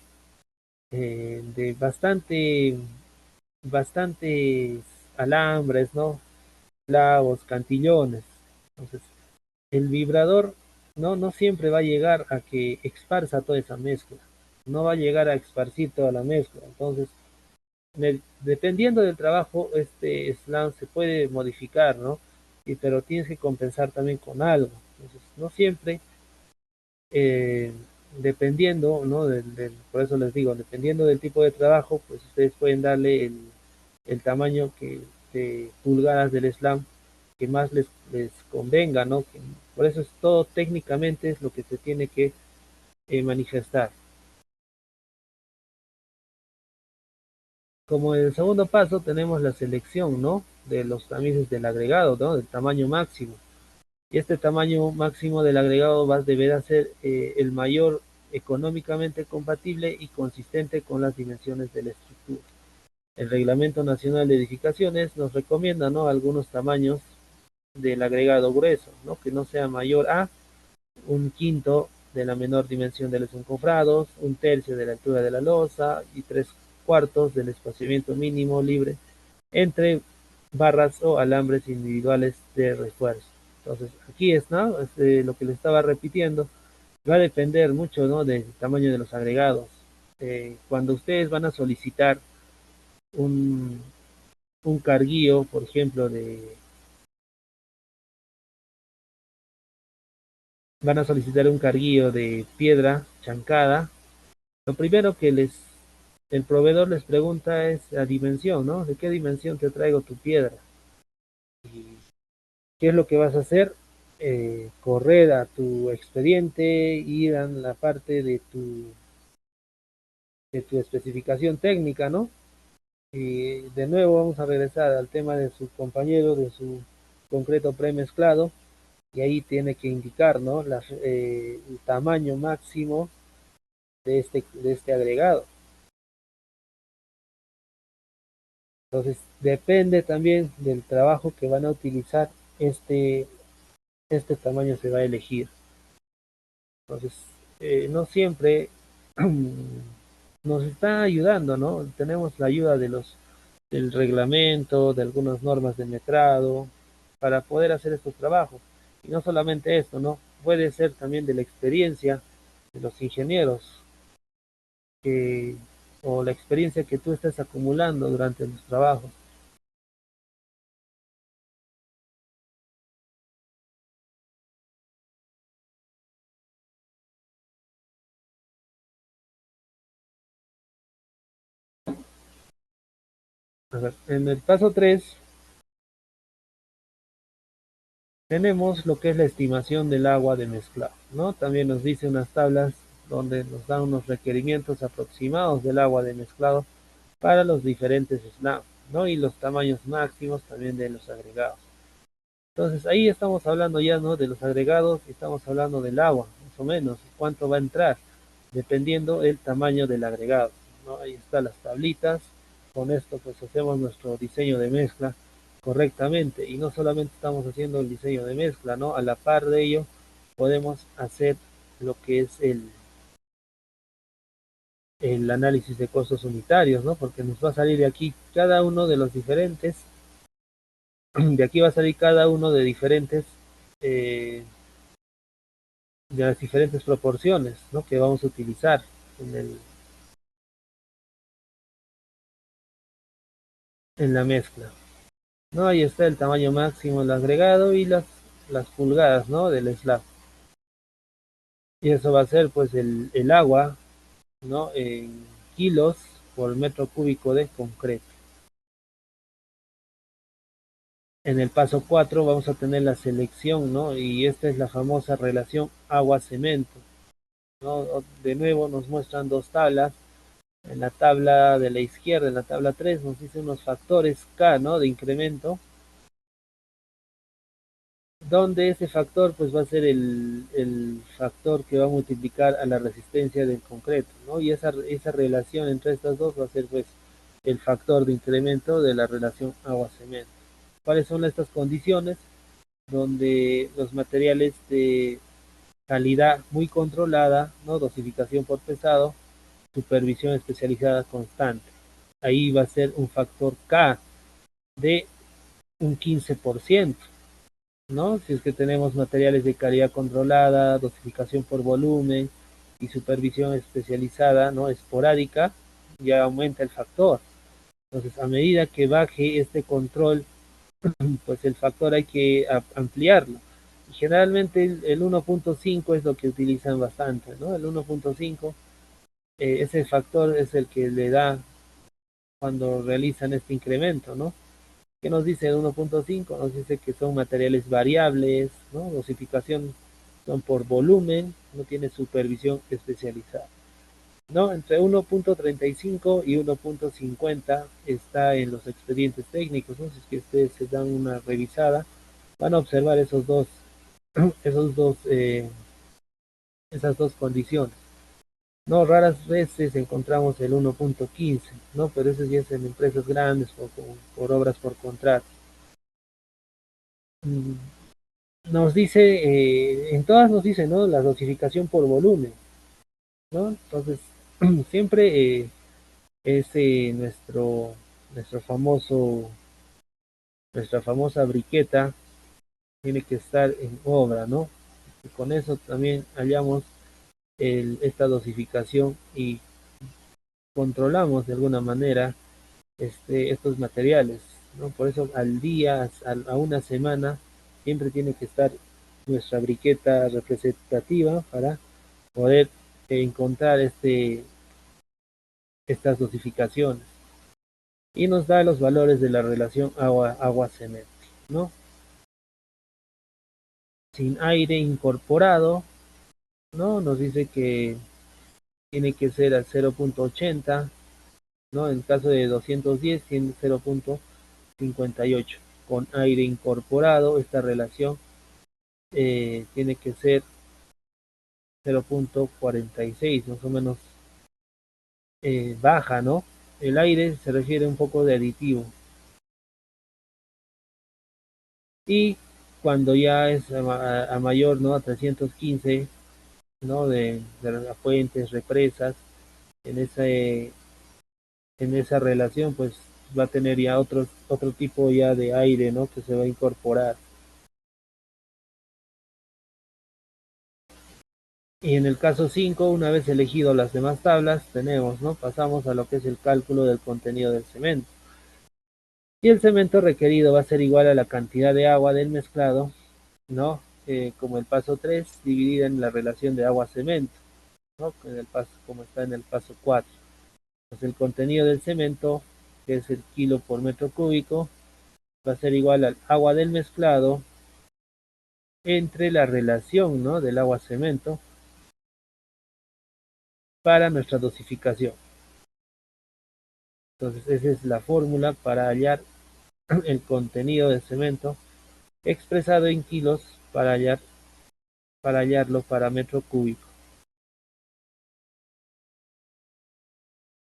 [SPEAKER 1] de bastantes alambres, ¿no? Clavos, cantillones. Entonces, el vibrador no siempre va a llegar a que esparza toda esa mezcla, no va a llegar a esparcir toda la mezcla. Entonces, dependiendo del trabajo, este slam se puede modificar, ¿no? Pero tienes que compensar también con algo. Entonces, no siempre, eh, dependiendo, ¿no? Por eso les digo, dependiendo del tipo de trabajo, pues ustedes pueden darle el tamaño de pulgadas del slam que más les convenga, ¿no? Por eso es todo técnicamente es lo que se tiene que manifestar. Como en el segundo paso tenemos la selección, ¿no? De los tamices del agregado, ¿no? Del tamaño máximo. Y este tamaño máximo del agregado deberá ser el mayor económicamente compatible y consistente con las dimensiones de la estructura. El Reglamento Nacional de Edificaciones nos recomienda, ¿no? Algunos tamaños del agregado grueso, ¿no? Que no sea mayor a 1/5 de la menor dimensión de los encofrados, 1/3 de la altura de la losa y 3/4 del espaciamiento mínimo libre entre barras o alambres individuales de refuerzo. Entonces, aquí está, ¿no? Lo que le estaba repitiendo, va a depender mucho, ¿no? Del tamaño de los agregados. Cuando ustedes van a solicitar un, un carguío, por ejemplo, van a solicitar un carguío de piedra chancada, lo primero que el proveedor les pregunta es la dimensión, ¿no? ¿De qué dimensión te traigo tu piedra? ¿Y qué es lo que vas a hacer? Correr a tu expediente, ir a la parte de tu especificación técnica, ¿no? Y de nuevo vamos a regresar al tema de su compañero, de su concreto premezclado, y ahí tiene que indicar, ¿no? El tamaño máximo de este agregado. Entonces, depende también del trabajo que van a utilizar, este tamaño se va a elegir. Entonces, no siempre nos está ayudando, ¿no? Tenemos la ayuda del reglamento, de algunas normas de metrado, para poder hacer estos trabajos. Y no solamente esto, ¿no? Puede ser también de la experiencia de los ingenieros, que, o la experiencia que tú estés acumulando durante los trabajos. A ver, en el paso 3 tenemos lo que es la estimación del agua de mezclado, ¿no? También nos dice unas tablas donde nos dan unos requerimientos aproximados del agua de mezclado para los diferentes slabs, ¿no? Y los tamaños máximos también de los agregados. Entonces ahí estamos hablando ya, ¿no? De los agregados, y estamos hablando del agua, más o menos, cuánto va a entrar, dependiendo el tamaño del agregado, ¿no? Ahí están las tablitas. Con esto pues hacemos nuestro diseño de mezcla correctamente, y no solamente estamos haciendo el diseño de mezcla, ¿no? A la par de ello podemos hacer lo que es el análisis de costos unitarios, ¿no? Porque nos va a salir de aquí cada uno de los diferentes, de aquí va a salir cada uno de diferentes, eh, de las diferentes proporciones, ¿no? Que vamos a utilizar en en la mezcla, ¿no? Ahí está el tamaño máximo del agregado y las pulgadas, ¿no? Del slab. Y eso va a ser pues el agua, ¿no? En kilos por metro cúbico de concreto. En el paso 4 vamos a tener la selección, ¿no? Y esta es la famosa relación agua-cemento, ¿no? De nuevo nos muestran dos tablas. En la tabla de la izquierda, en la tabla 3, nos dice unos factores K, ¿no? De incremento, donde ese factor pues va a ser el factor que va a multiplicar a la resistencia del concreto, ¿no? Y esa relación entre estas dos va a ser pues el factor de incremento de la relación agua-cemento. ¿Cuáles son estas condiciones? Donde los materiales de calidad muy controlada, ¿no? Dosificación por pesado, supervisión especializada constante. Ahí va a ser un factor K de un 15%, ¿no? Si es que tenemos materiales de calidad controlada, dosificación por volumen y supervisión especializada, ¿no? Esporádica, ya aumenta el factor. Entonces, a medida que baje este control, pues el factor hay que ampliarlo. Y generalmente el 1.5 es lo que utilizan bastante, ¿no? El 1.5, ese factor es el que le da cuando realizan este incremento, ¿no? ¿Qué nos dice el 1.5? Nos dice que son materiales variables, ¿no? Dosificación son por volumen, no tiene supervisión especializada, ¿no? Entre 1.35 y 1.50 está en los expedientes técnicos, ¿no? Si es que ustedes se dan una revisada, van a observar esos dos, esas dos condiciones. No, raras veces encontramos el 1.15, ¿no? Pero eso ya es en empresas grandes por obras por contrato. Mm, Nos dice, en todas nos dice, ¿no? La dosificación por volumen, ¿no? Entonces, siempre es nuestro famoso, nuestra famosa briqueta tiene que estar en obra, ¿no? Y con eso también hallamos esta dosificación y controlamos de alguna manera estos materiales, ¿no? Por eso al día, a una semana, siempre tiene que estar nuestra briqueta representativa para poder encontrar estas dosificaciones. Y nos da los valores de la relación agua-cemento, ¿no? Sin aire incorporado, ¿no? Nos dice que tiene que ser al 0.80, ¿no? En caso de 210 tiene 0.58. Con aire incorporado, esta relación tiene que ser 0.46, más o menos baja, ¿no? El aire se refiere un poco de aditivo. Y cuando ya es a mayor, ¿no? A 315, ¿no? De las fuentes, represas, en en esa relación, pues va a tener ya otro tipo ya de aire, ¿no? Que se va a incorporar. Y en el caso 5, una vez elegido las demás tablas, tenemos, ¿no? Pasamos a lo que es el cálculo del contenido del cemento. Y el cemento requerido va a ser igual a la cantidad de agua del mezclado, ¿no? Como el paso 3, dividida en la relación de agua-cemento, ¿no? En el paso, como está en el paso 4. Pues el contenido del cemento, que es el kilo por metro cúbico, va a ser igual al agua del mezclado entre la relación, ¿no? Del agua-cemento para nuestra dosificación. Entonces esa es la fórmula para hallar el contenido del cemento expresado en kilos para hallarlo para metro cúbico.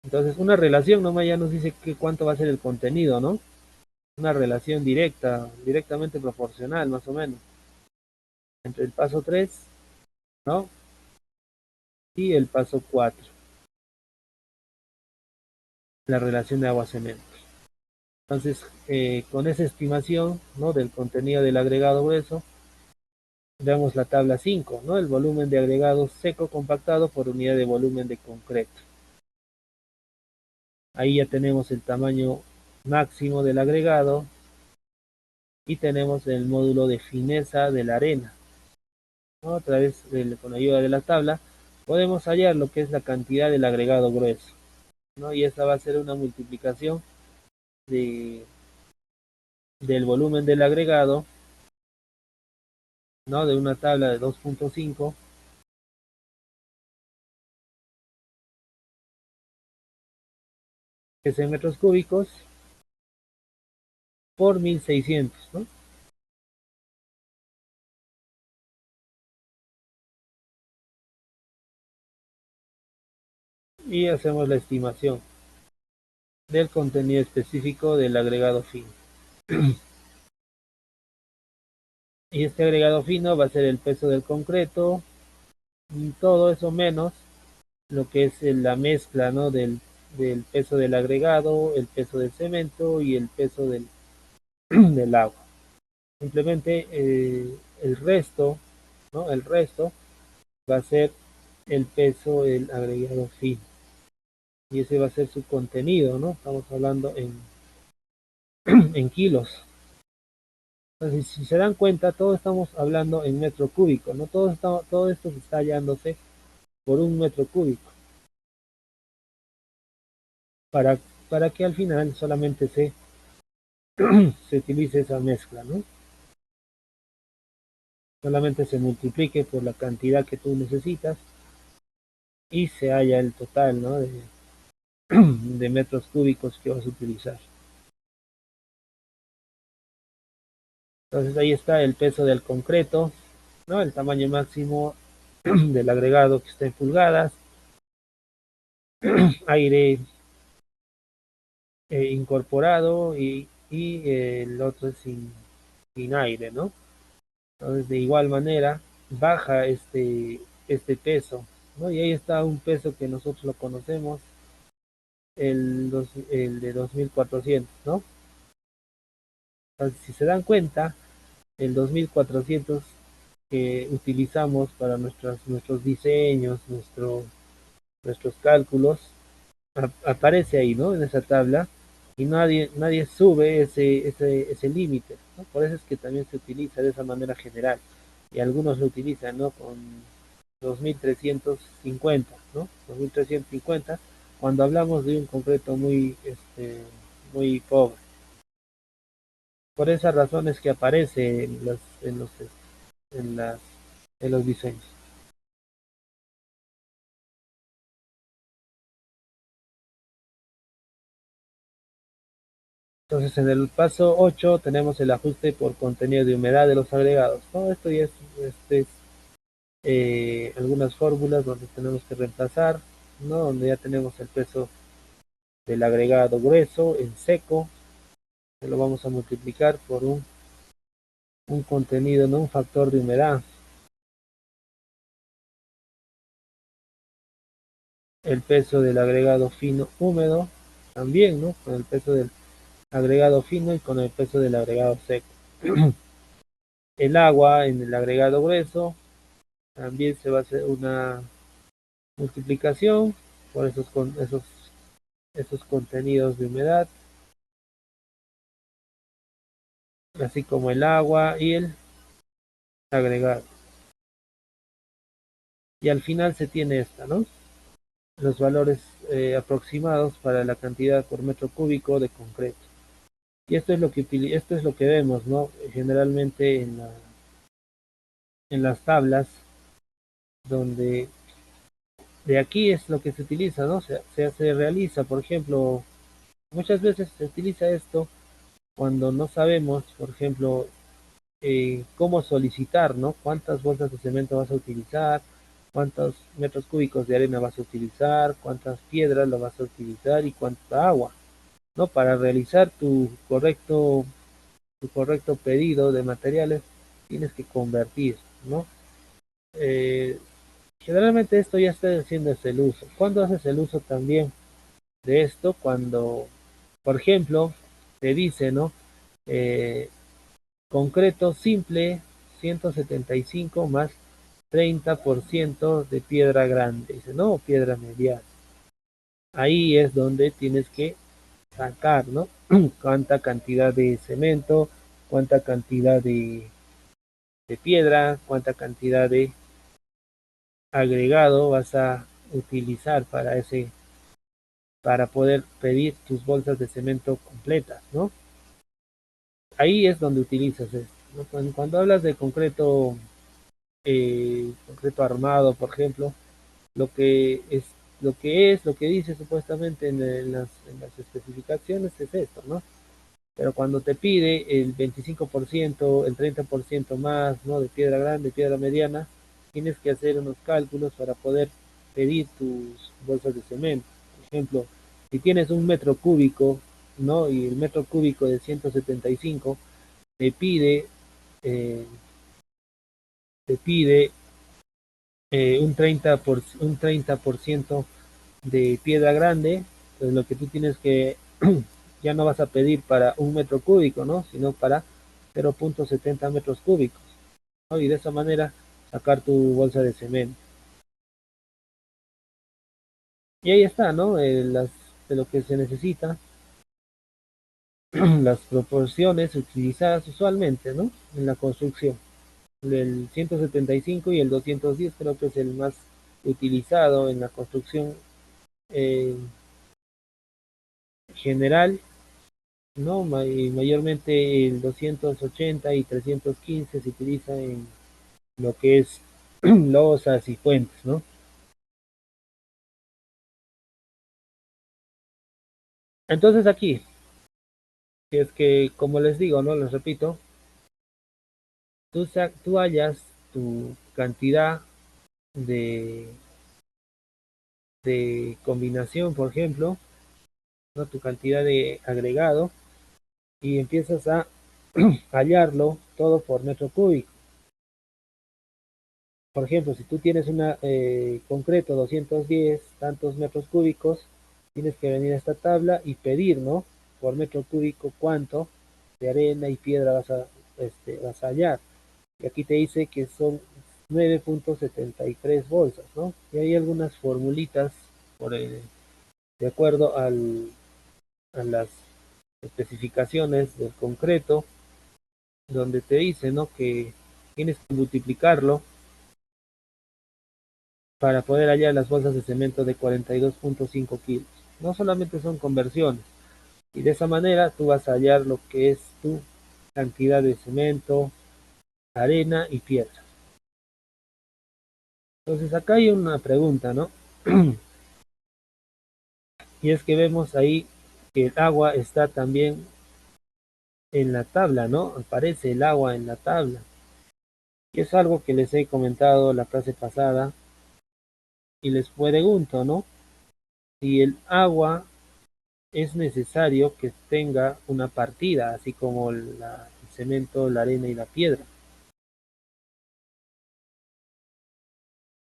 [SPEAKER 1] Entonces, una relación nomás ya nos dice cuánto va a ser el contenido, ¿no? Una relación directa, directamente proporcional, más o menos, entre el paso 3, ¿no? Y el paso 4, la relación de agua-cemento. Entonces, con esa estimación, ¿no? Del contenido del agregado grueso, veamos la tabla 5, ¿no? El volumen de agregado seco compactado por unidad de volumen de concreto. Ahí ya tenemos el tamaño máximo del agregado y tenemos el módulo de fineza de la arena, ¿no? A través con ayuda de la tabla podemos hallar lo que es la cantidad del agregado grueso, ¿no? Y esta va a ser una multiplicación de, del volumen del agregado, ¿no? De una tabla de 2.5, que es en metros cúbicos, por 1600, ¿no? Y hacemos la estimación del contenido específico del agregado fino. Y este agregado fino va a ser el peso del concreto, y todo eso menos lo que es la mezcla, ¿no? Del peso del agregado, el peso del cemento y el peso del agua. Simplemente el resto, ¿no? El resto va a ser el peso del agregado fino. Y ese va a ser su contenido, ¿no? Estamos hablando en kilos. Entonces, si se dan cuenta, todos estamos hablando en metro cúbico, ¿no? Todo esto se está hallándose por un metro cúbico, para, para que al final solamente se utilice esa mezcla, ¿no? Solamente se multiplique por la cantidad que tú necesitas y se halla el total, ¿no? De metros cúbicos que vas a utilizar. Entonces ahí está el peso del concreto, ¿no? El tamaño máximo del agregado que está en pulgadas, aire incorporado y el otro es sin aire, ¿no? Entonces de igual manera baja este peso, ¿no? Y ahí está un peso que nosotros lo conocemos, el de 2400, ¿no? Entonces, si se dan cuenta, el 2400 que utilizamos para nuestros diseños, nuestros cálculos, aparece ahí, ¿no? En esa tabla, y nadie sube ese límite, ¿no? Por eso es que también se utiliza de esa manera general, y algunos lo utilizan, ¿no? Con 2350, ¿no? 2350, cuando hablamos de un concreto muy pobre. Por esas razones que aparece en las, en los diseños. Entonces, en el paso 8 tenemos el ajuste por contenido de humedad de los agregados. Todo esto ya es algunas fórmulas donde tenemos que reemplazar, ¿no? Donde ya tenemos el peso del agregado grueso en seco, que lo vamos a multiplicar por un contenido, ¿no? Un factor de humedad. El peso del agregado fino húmedo, también, ¿no? Con el peso del agregado fino y con el peso del agregado seco. El agua en el agregado grueso, también se va a hacer una multiplicación por esos contenidos de humedad, así como el agua y el agregado. Y al final se tiene esta, ¿no? Los valores aproximados para la cantidad por metro cúbico de concreto. Y esto es lo que vemos, ¿no? Generalmente en las tablas, donde de aquí es lo que se utiliza, ¿no? Se realiza, por ejemplo, muchas veces se utiliza esto cuando no sabemos, por ejemplo, cómo solicitar, ¿no? Cuántas bolsas de cemento vas a utilizar, cuántos metros cúbicos de arena vas a utilizar, cuántas piedras lo vas a utilizar y cuánta agua, ¿no? Para realizar tu correcto pedido de materiales, tienes que convertir, ¿no? Eh, Generalmente esto ya está haciendo el uso. ¿Cuándo haces el uso también de esto? Cuando, por ejemplo, te dice, ¿no? Eh, Concreto simple 175 más 30% de piedra grande. Dice, no, piedra mediana. Ahí es donde tienes que sacar, ¿no? Cuánta cantidad de cemento, cuánta cantidad de piedra, cuánta cantidad de agregado vas a utilizar para poder pedir tus bolsas de cemento completas, ¿no? Ahí es donde utilizas esto, ¿no? Cuando hablas de concreto armado, por ejemplo, lo que es, lo que dice supuestamente en las especificaciones es esto, ¿no? Pero cuando te pide el 25%, el 30% más, ¿no? De piedra grande, piedra mediana, tienes que hacer unos cálculos para poder pedir tus bolsas de cemento. Por ejemplo, si tienes un metro cúbico, ¿no? Y el metro cúbico de 175 te pide, eh, te pide un 30% de piedra grande, pues lo que tú tienes que, ya no vas a pedir para un metro cúbico, ¿no? Sino para 0,70 metros cúbicos, ¿no? Y de esa manera sacar tu bolsa de cemento. Y ahí está, ¿no? De lo que se necesita, las proporciones utilizadas usualmente, ¿no? En la construcción. El 175 y el 210 creo que es el más utilizado en la construcción eh, general, ¿no? Y mayormente el 280 y 315 se utiliza en lo que es losas y puentes, ¿no? Entonces aquí, si es que, como les digo, ¿no? Les repito, tú hallas tu cantidad de, de combinación, por ejemplo, ¿no? Tu cantidad de agregado y empiezas a hallarlo todo por metro cúbico. Por ejemplo, si tú tienes una concreto 210 tantos metros cúbicos, tienes que venir a esta tabla y pedir, ¿no? Por metro cúbico cuánto de arena y piedra vas a hallar. Y aquí te dice que son 9,73 bolsas, ¿no? Y hay algunas formulitas de acuerdo a las especificaciones del concreto, donde te dice, ¿no? Que tienes que multiplicarlo para poder hallar las bolsas de cemento de 42,5 kilos. No solamente son conversiones, y de esa manera tú vas a hallar lo que es tu cantidad de cemento, arena y piedra. Entonces acá hay una pregunta, ¿no? Y es que vemos ahí que el agua está también en la tabla, ¿no? Aparece el agua en la tabla. Y es algo que les he comentado la clase pasada y les pregunto, ¿no? Si el agua es necesario que tenga una partida, así como el cemento, la arena y la piedra.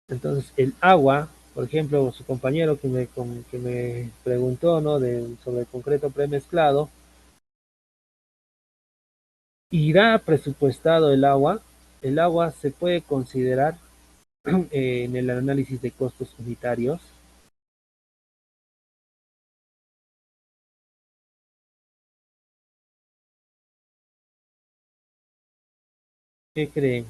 [SPEAKER 1] Entonces, el agua, por ejemplo, su compañero que me preguntó, ¿no? Sobre el concreto premezclado, ¿irá presupuestado el agua se puede considerar en el análisis de costos unitarios. ¿Qué creen?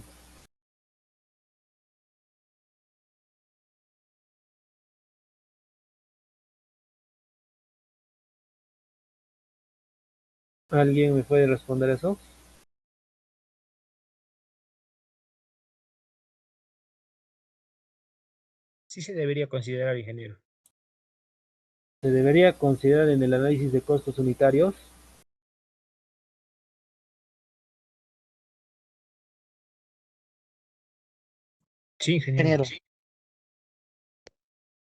[SPEAKER 1] ¿Alguien me puede responder eso?
[SPEAKER 5] Sí se debería considerar, ingeniero.
[SPEAKER 1] ¿Se debería considerar en el análisis de costos unitarios?
[SPEAKER 5] Sí, ingeniero.
[SPEAKER 6] Ingeniero.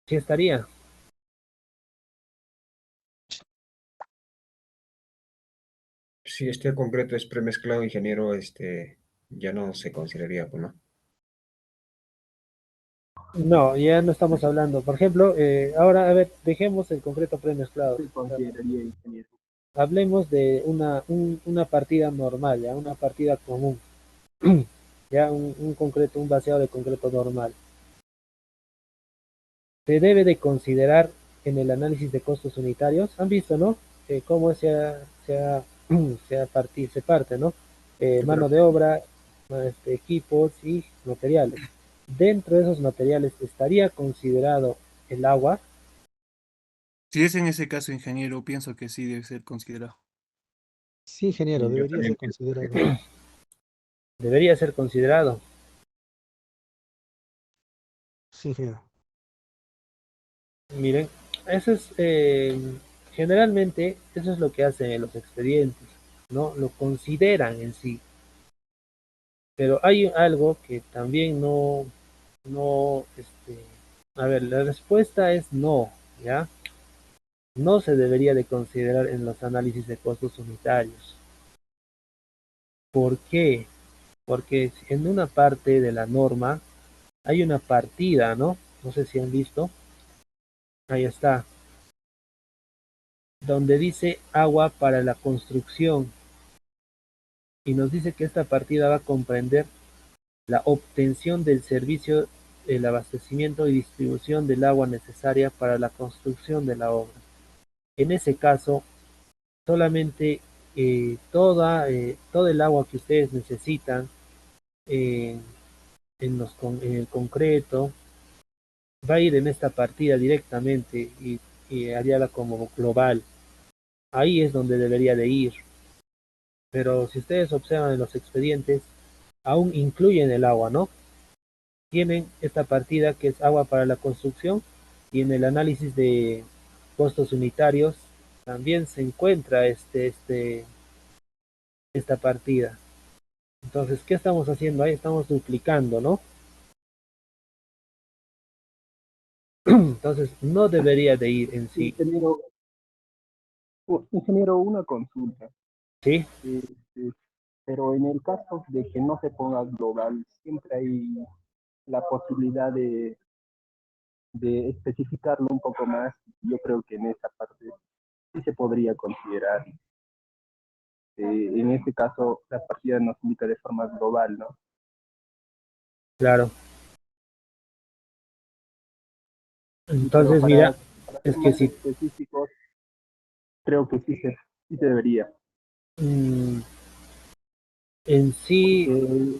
[SPEAKER 1] Sí estaría.
[SPEAKER 4] Si este concreto es premezclado, ingeniero, ya no se consideraría, pues, ¿no?
[SPEAKER 1] No, ya no estamos hablando. Por ejemplo, ahora, a ver, dejemos el concreto premezclado.
[SPEAKER 7] Se consideraría ingeniero.
[SPEAKER 1] Hablemos de una partida normal, ya, una partida común. Ya, un concreto, un vaciado de concreto normal. Se debe de considerar en el análisis de costos unitarios. Han visto, ¿no? Cómo se parte, ¿no?
[SPEAKER 4] Sí,
[SPEAKER 1] Mano
[SPEAKER 4] pero
[SPEAKER 1] de obra, equipos y materiales. Dentro de esos materiales estaría considerado el agua.
[SPEAKER 8] Si es en ese caso, ingeniero, pienso que sí debe ser considerado.
[SPEAKER 6] Sí, ingeniero,
[SPEAKER 4] yo
[SPEAKER 6] debería
[SPEAKER 4] también
[SPEAKER 6] ser
[SPEAKER 4] pienso
[SPEAKER 6] considerado.
[SPEAKER 1] Debería ser considerado.
[SPEAKER 6] Sí, ingeniero.
[SPEAKER 1] Miren, eso es generalmente eso es lo que hacen en los expedientes, ¿no? Lo consideran en sí, pero hay algo que también a ver, la respuesta es no, ¿ya? No se debería de considerar en los análisis de costos unitarios. ¿Por qué? Porque en una parte de la norma hay una partida, ¿no? No sé si han visto, ahí está, donde dice agua para la construcción y nos dice que esta partida va a comprender la obtención del servicio, el abastecimiento y distribución del agua necesaria para la construcción de la obra. En ese caso, solamente todo el agua que ustedes necesitan eh, en el concreto va a ir en esta partida directamente y haríala como global. Ahí es donde debería de ir. Pero si ustedes observan en los expedientes, aún incluyen el agua, ¿no? Tienen esta partida que es agua para la construcción y en el análisis de costos unitarios también se encuentra esta partida. Entonces, ¿qué estamos haciendo ahí? Estamos duplicando, ¿no? Entonces, no debería de ir en sí,
[SPEAKER 7] Ingeniero, ingeniero, una consulta.
[SPEAKER 1] ¿sí?
[SPEAKER 7] Este, pero en el caso de que no se ponga global, siempre hay la posibilidad de especificarlo un poco más. Yo creo que en esa parte sí se podría considerar. En este caso, la partida nos indica de forma global, ¿no?
[SPEAKER 1] Claro.
[SPEAKER 7] Pero
[SPEAKER 1] Entonces, mira,
[SPEAKER 7] para
[SPEAKER 1] es
[SPEAKER 7] ser
[SPEAKER 1] que
[SPEAKER 7] más
[SPEAKER 1] si
[SPEAKER 7] específicos, creo que sí se debería.
[SPEAKER 1] mm, en sí,
[SPEAKER 7] Porque,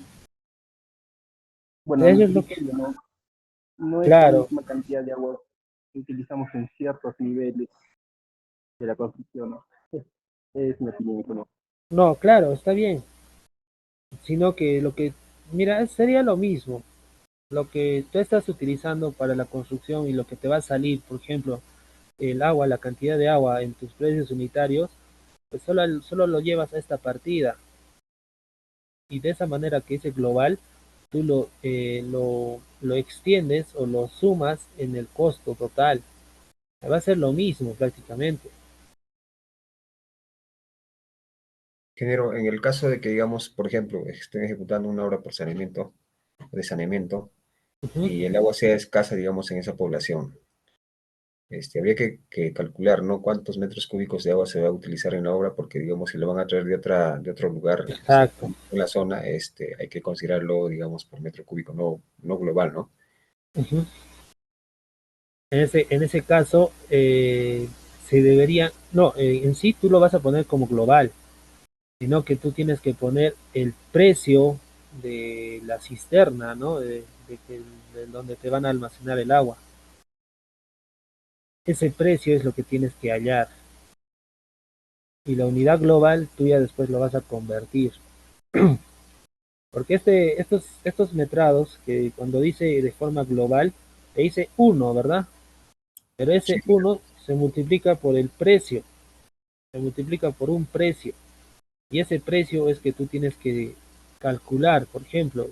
[SPEAKER 7] bueno, a mi
[SPEAKER 1] eso es lo que,
[SPEAKER 7] criterio, ¿no? No es la
[SPEAKER 1] claro,
[SPEAKER 7] misma cantidad de agua que utilizamos en ciertos niveles de la construcción, ¿no? Es mi opinión, ¿no?
[SPEAKER 1] no, claro, está bien, sino que mira, sería lo mismo, lo que tú estás utilizando para la construcción y lo que te va a salir, por ejemplo, el agua, la cantidad de agua en tus precios unitarios, pues solo lo llevas a esta partida y de esa manera que ese global, tú lo extiendes o lo sumas en el costo total. Va a ser lo mismo prácticamente.
[SPEAKER 4] ingeniero, en el caso de que, digamos, por ejemplo, estén ejecutando una obra por saneamiento, de saneamiento,
[SPEAKER 1] Ujú.
[SPEAKER 4] y el agua sea escasa, digamos, en esa población, habría que calcular, ¿no? Cuántos metros cúbicos de agua se va a utilizar en la obra, porque, digamos, si lo van a traer de otro lugar,
[SPEAKER 1] Exacto.
[SPEAKER 4] en la zona, hay que considerarlo, digamos, por metro cúbico, no global, ¿no?
[SPEAKER 1] Ujú. En ese caso, se debería, no, en sí tú lo vas a poner como global, sino que tú tienes que poner el precio de la cisterna, ¿no? De donde te van a almacenar el agua. Ese precio es lo que tienes que hallar. Y la unidad global tú ya después lo vas a convertir. Porque estos metrados, que cuando dice de forma global, te dice uno, ¿verdad? Pero
[SPEAKER 4] Sí,
[SPEAKER 1] ese uno se multiplica por el precio, se multiplica por un precio. Y ese precio es que tú tienes que calcular. Por ejemplo,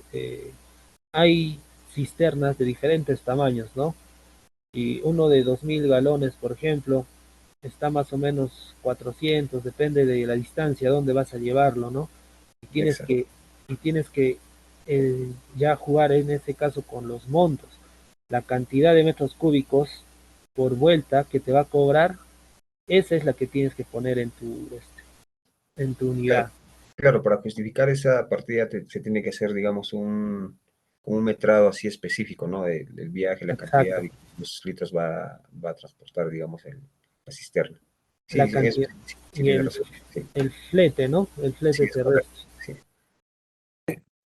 [SPEAKER 1] hay cisternas de diferentes tamaños, ¿no? Y uno de 2000 galones, por ejemplo, está más o menos 400, depende de la distancia, dónde vas a llevarlo, ¿no? Y tienes
[SPEAKER 4] Exacto.
[SPEAKER 1] que, y tienes que ya jugar en ese caso con los montos, la cantidad de metros cúbicos por vuelta que te va a cobrar, esa es la que tienes que poner en tu
[SPEAKER 4] Claro,
[SPEAKER 1] unidad.
[SPEAKER 4] claro, para justificar esa partida se tiene que hacer, digamos, como un metrado así específico, ¿no? Del viaje, la cantidad
[SPEAKER 1] Exacto.
[SPEAKER 4] de los litros va a transportar, digamos, la cisterna.
[SPEAKER 1] La
[SPEAKER 4] Sí, sí,
[SPEAKER 1] cantidad
[SPEAKER 4] sí
[SPEAKER 1] y
[SPEAKER 4] tiene razón. Sí,
[SPEAKER 1] el flete, ¿no? El
[SPEAKER 4] sí,
[SPEAKER 1] flete
[SPEAKER 4] es correcto.
[SPEAKER 1] terrestre.
[SPEAKER 4] Sí,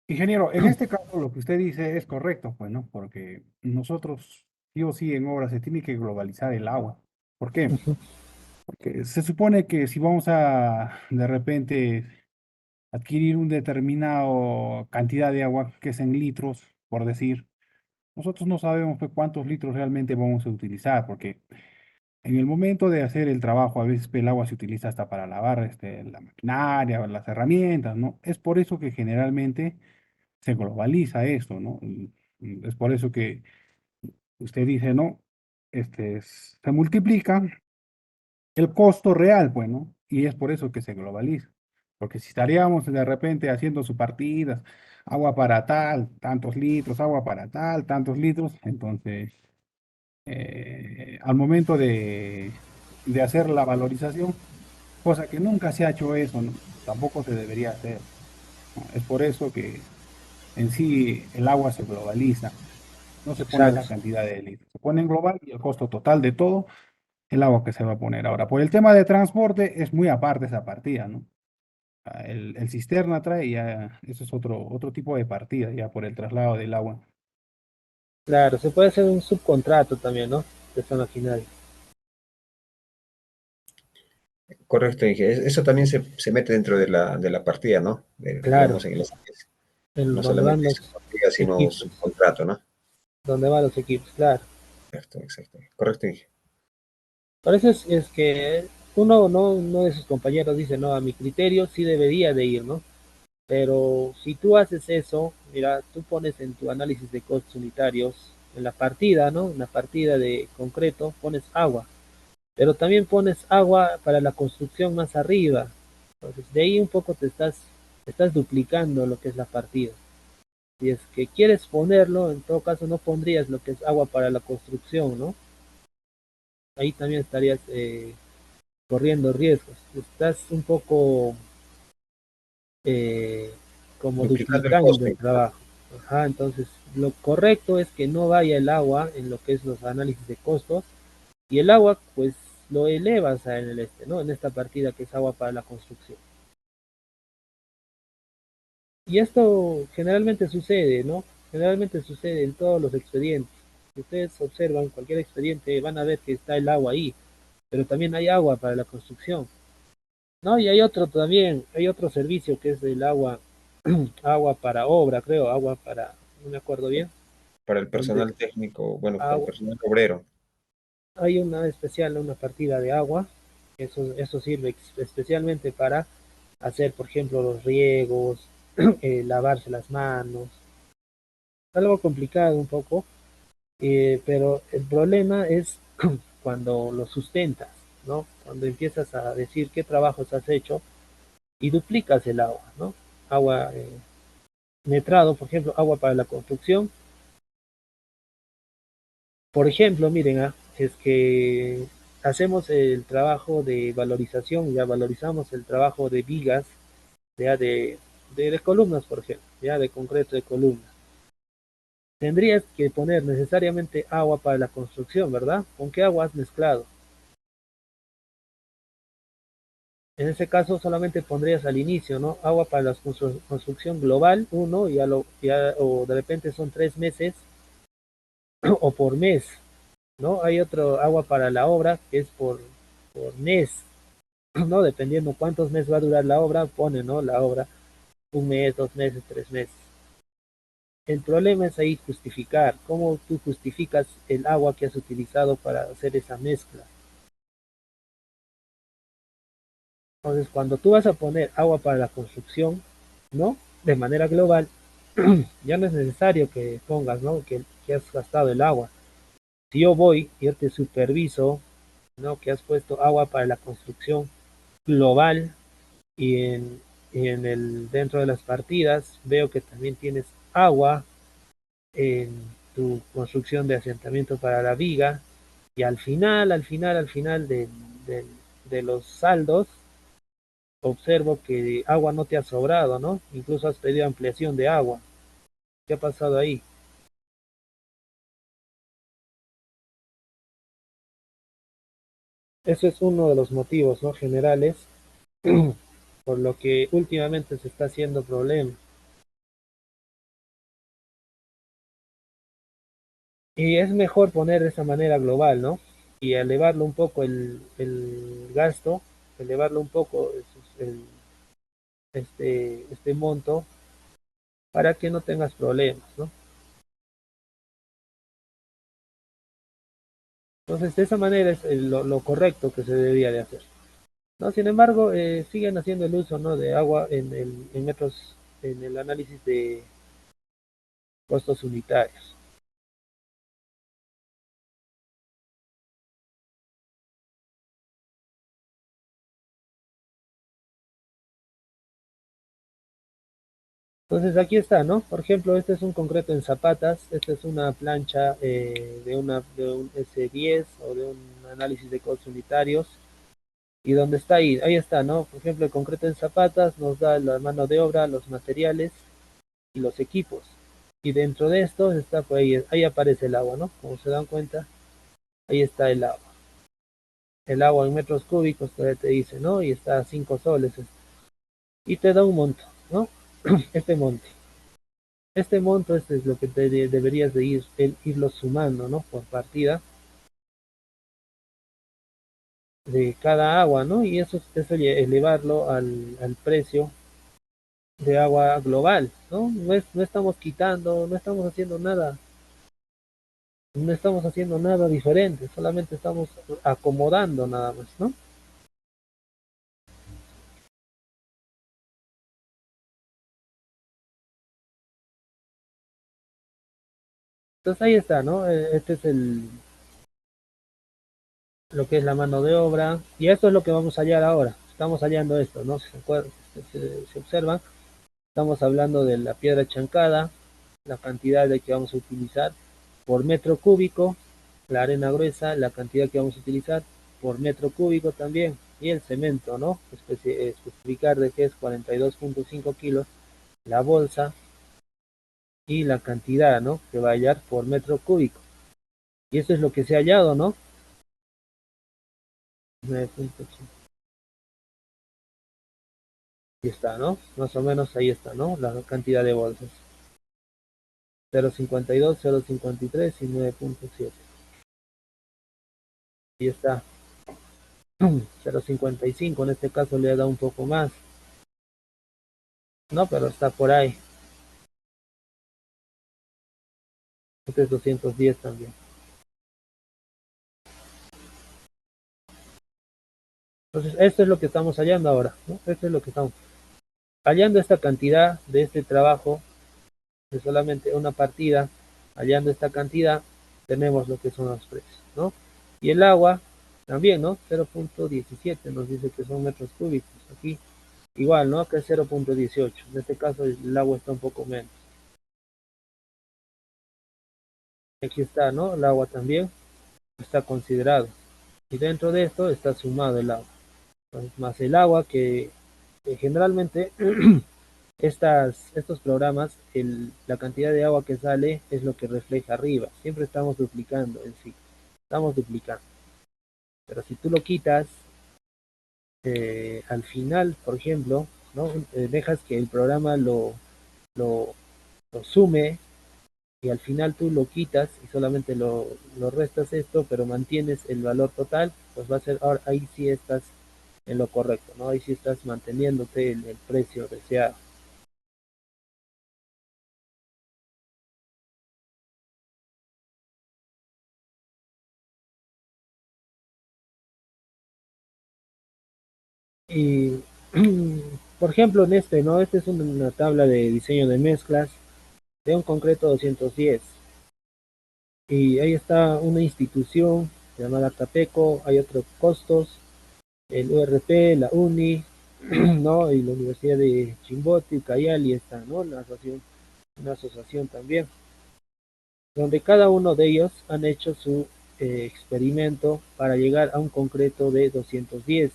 [SPEAKER 3] Ingeniero, en este caso lo que usted dice es correcto, pues, ¿no? Porque nosotros, sí o sí, en obra se tiene que globalizar el agua. ¿Por qué? Porque se supone que si vamos a, de repente, adquirir un determinado cantidad de agua, que es en litros, por decir, nosotros no sabemos pues, cuántos litros realmente vamos a utilizar, porque en el momento de hacer el trabajo, a veces pues, el agua se utiliza hasta para lavar la maquinaria, las herramientas, ¿no? Es por eso que generalmente se globaliza esto, ¿no? Y es por eso que usted dice, ¿no? Se multiplica el costo real, pues, ¿no? Y es por eso que se globaliza. Porque si estaríamos de repente haciendo su partidas, agua para tal, tantos litros, agua para tal, tantos litros, entonces, al momento de hacer la valorización, cosa que nunca se ha hecho eso, ¿no? Tampoco se debería hacer, ¿no? Es por eso que en sí el agua se globaliza. No se pone la
[SPEAKER 1] Exacto.
[SPEAKER 3] cantidad de litros, se pone en global y el costo total de todo el agua que se va a poner. Ahora, por el tema de transporte es muy aparte esa partida, ¿no? El cisterna trae ya, eso es otro tipo de partida ya por el traslado del agua.
[SPEAKER 1] Claro, se puede hacer un subcontrato también, ¿no? De esta maquinaria.
[SPEAKER 4] correcto, Inge. Eso también se mete dentro de la partida, ¿no?
[SPEAKER 1] Claro,
[SPEAKER 4] Digamos, en el
[SPEAKER 1] en
[SPEAKER 4] no
[SPEAKER 1] donde van
[SPEAKER 4] solamente
[SPEAKER 1] los
[SPEAKER 4] es partida, sino
[SPEAKER 1] equipos,
[SPEAKER 4] subcontrato, ¿no?
[SPEAKER 1] donde van los equipos, claro.
[SPEAKER 4] Exacto, exacto. Correcto, Inge.
[SPEAKER 1] Por eso es que uno de sus compañeros dice, no, a mi criterio sí debería de ir, ¿no? Pero si tú haces eso, mira, tú pones en tu análisis de costos unitarios, en la partida, ¿no? En la partida de concreto, pones agua, pero también pones agua para la construcción más arriba. Entonces, de ahí un poco estás duplicando lo que es la partida. Si es que quieres ponerlo, en todo caso no pondrías lo que es agua para la construcción, ¿no? Ahí también estarías corriendo riesgos. Estás un poco eh, como
[SPEAKER 4] Duplicando el
[SPEAKER 1] duplicando
[SPEAKER 4] costo,
[SPEAKER 1] el
[SPEAKER 4] Inge.
[SPEAKER 1] trabajo. Ajá, entonces lo correcto es que no vaya el agua en lo que es los análisis de costos y el agua pues lo elevas en el ¿no? En esta partida que es agua para la construcción. Y esto generalmente sucede, ¿no? Generalmente sucede en todos los expedientes. Si ustedes observan cualquier expediente, van a ver que está el agua ahí, pero también hay agua para la construcción, ¿no? Y hay otro también, hay otro servicio que es el agua, agua para obra, creo, agua para, no me acuerdo bien,
[SPEAKER 4] Para el
[SPEAKER 1] donde
[SPEAKER 4] personal técnico, bueno, para el
[SPEAKER 1] agua,
[SPEAKER 4] personal obrero.
[SPEAKER 1] hay una especial, una partida de agua, eso sirve especialmente para hacer, por ejemplo, los riegos, lavarse las manos, algo complicado un poco, pero el problema es cuando lo sustentas, ¿no? Cuando empiezas a decir qué trabajos has hecho y duplicas el agua, ¿no? Agua metrado, por ejemplo, agua para la construcción. Por ejemplo, miren, es que hacemos el trabajo de valorización, ya valorizamos el trabajo de vigas, ya de columnas, por ejemplo, ya de concreto de columnas. Tendrías que poner necesariamente agua para la construcción, ¿verdad? ¿Con qué agua has mezclado? En ese caso solamente pondrías al inicio, ¿no? Agua para la construcción global, uno, o de repente son 3 meses o por mes, ¿no? Hay otro agua para la obra que es por mes, ¿no? Dependiendo cuántos meses va a durar la obra, pone, ¿no? La obra, 1 mes, 2 meses, 3 meses. El problema es ahí justificar, cómo tú justificas el agua que has utilizado para hacer esa mezcla. Entonces, cuando tú vas a poner agua para la construcción, ¿no? De manera global, ya no es necesario que pongas, ¿no? Que has gastado el agua. Si yo voy, yo te superviso, ¿no? Que has puesto agua para la construcción global y dentro de las partidas veo que también tienes agua en tu construcción de asentamiento para la viga y al final de, de los saldos observo que agua no te ha sobrado, ¿no? Incluso has pedido ampliación de agua. ¿Qué ha pasado ahí? Ese es uno de los motivos, ¿no? Generales por lo que últimamente se está haciendo problema. Y es mejor poner de esa manera global, ¿no? Y elevarlo un poco el gasto, elevarlo un poco este monto para que no tengas problemas, ¿no? Entonces, de esa manera es lo correcto que se debería de hacer, ¿no? Sin embargo, siguen haciendo el uso, ¿no? De agua en metros, en el análisis de costos unitarios. Entonces aquí está, ¿no? Por ejemplo, este es un concreto en zapatas, esta es una plancha de un S10 o de un análisis de costos unitarios. ¿Y dónde está ahí? Ahí está, ¿no? Por ejemplo, el concreto en zapatas nos da la mano de obra, los materiales y los equipos. Y dentro de esto está, pues ahí aparece el agua, ¿no? Como se dan cuenta, ahí está el agua. El agua en metros cúbicos todavía te dice, ¿no? Y está a 5 soles. Y te da un monto, ¿no? Este monto. Este monto este es lo que deberías de irlo sumando, ¿no? Por partida de cada agua, ¿no? Y eso elevarlo al precio de agua global, ¿no? No estamos quitando, no estamos haciendo nada diferente, solamente estamos acomodando nada más, ¿no? Entonces ahí está, ¿no? Este es lo que es la mano de obra, y esto es lo que vamos a hallar ahora. Estamos hallando esto, ¿no? Si se acuerdan, se observan, estamos hablando de la piedra chancada, la cantidad de que vamos a utilizar por metro cúbico, la arena gruesa, la cantidad que vamos a utilizar por metro cúbico también, y el cemento, ¿no? Especificar de que es 42.5 kilos la bolsa y la cantidad, ¿no? Que va a hallar por metro cúbico. Y eso es lo que se ha hallado, ¿no? 9.8. Ahí está, ¿no? Más o menos ahí está, ¿no? La cantidad de bolsas. 0.52, 0.53 y 9.7. Ahí está. 0.55 en este caso le da un poco más, ¿no? Pero está por ahí. Este es 210 también. Entonces, esto es lo que estamos hallando ahora, ¿no? Esto es lo que estamos hallando, esta cantidad de este trabajo de solamente una partida, hallando esta cantidad, tenemos lo que son los precios, ¿no? Y el agua también, ¿no? 0.17 nos dice que son metros cúbicos. Aquí igual, ¿no? Que es 0.18. En este caso el agua está un poco menos. Aquí está, ¿no? El agua también está considerado. Y dentro de esto está sumado el agua. Entonces, más el agua que generalmente estos programas, la cantidad de agua que sale es lo que refleja arriba. Siempre estamos duplicando en sí. Estamos duplicando. Pero si tú lo quitas, al final, por ejemplo, ¿no? Dejas que el programa lo, lo sume y al final tú lo quitas y solamente lo restas esto, pero mantienes el valor total, pues va a ser, ahora ahí sí estás en lo correcto, ¿no? Ahí sí estás manteniéndote el precio deseado. Y, por ejemplo, en este, ¿no? Este es una tabla de diseño de mezclas. de un concreto 210. Y ahí está una institución llamada Capeco, hay otros costos, el URP, la UNI, ¿no? Y la Universidad de Chimbote, Cayali está, ¿no? Una asociación también, donde cada uno de ellos han hecho su experimento para llegar a un concreto de 210.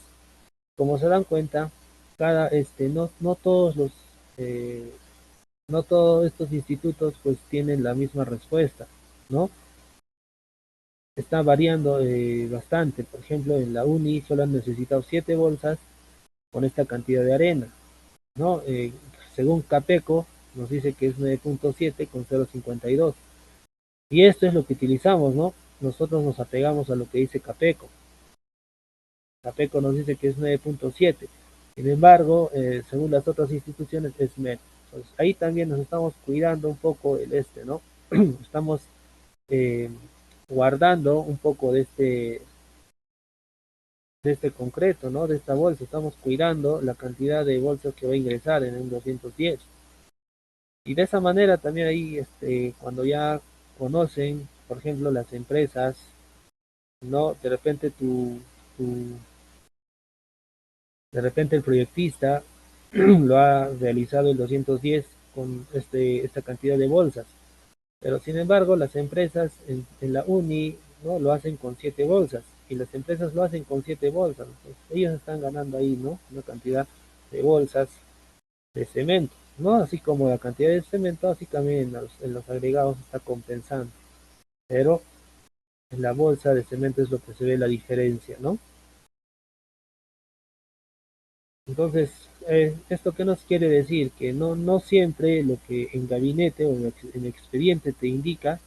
[SPEAKER 1] Como se dan cuenta, no todos eh, no todos estos institutos pues tienen la misma respuesta, ¿no? Está variando bastante. Por ejemplo, en la UNI solo han necesitado 7 bolsas con esta cantidad de arena, ¿no? Según Capeco, nos dice que es 9.7 con 0.52. Y esto es lo que utilizamos, ¿no? Nosotros nos apegamos a lo que dice Capeco. Capeco nos dice que es 9.7. Sin embargo, según las otras instituciones es menos. Entonces, ahí también nos estamos cuidando un poco ¿no? Estamos eh, guardando un poco de este concreto, ¿no? De esta bolsa. Estamos cuidando la cantidad de bolsas que va a ingresar en un 210. Y de esa manera también ahí, cuando ya conocen, por ejemplo, las empresas, ¿no? Tu, de repente el proyectista lo ha realizado el 210 con esta cantidad de bolsas. Pero sin embargo, las empresas en la UNI, ¿no? Lo hacen con 7 bolsas y las empresas lo hacen con 7 bolsas. Entonces, ellos están ganando ahí, ¿no? Una cantidad de bolsas de cemento, ¿no? Así como la cantidad de cemento, así también en los agregados está compensando. Pero en la bolsa de cemento es lo que se ve la diferencia, ¿no? Entonces, ¿esto qué nos quiere decir? Que no siempre lo que en gabinete o en expediente te indica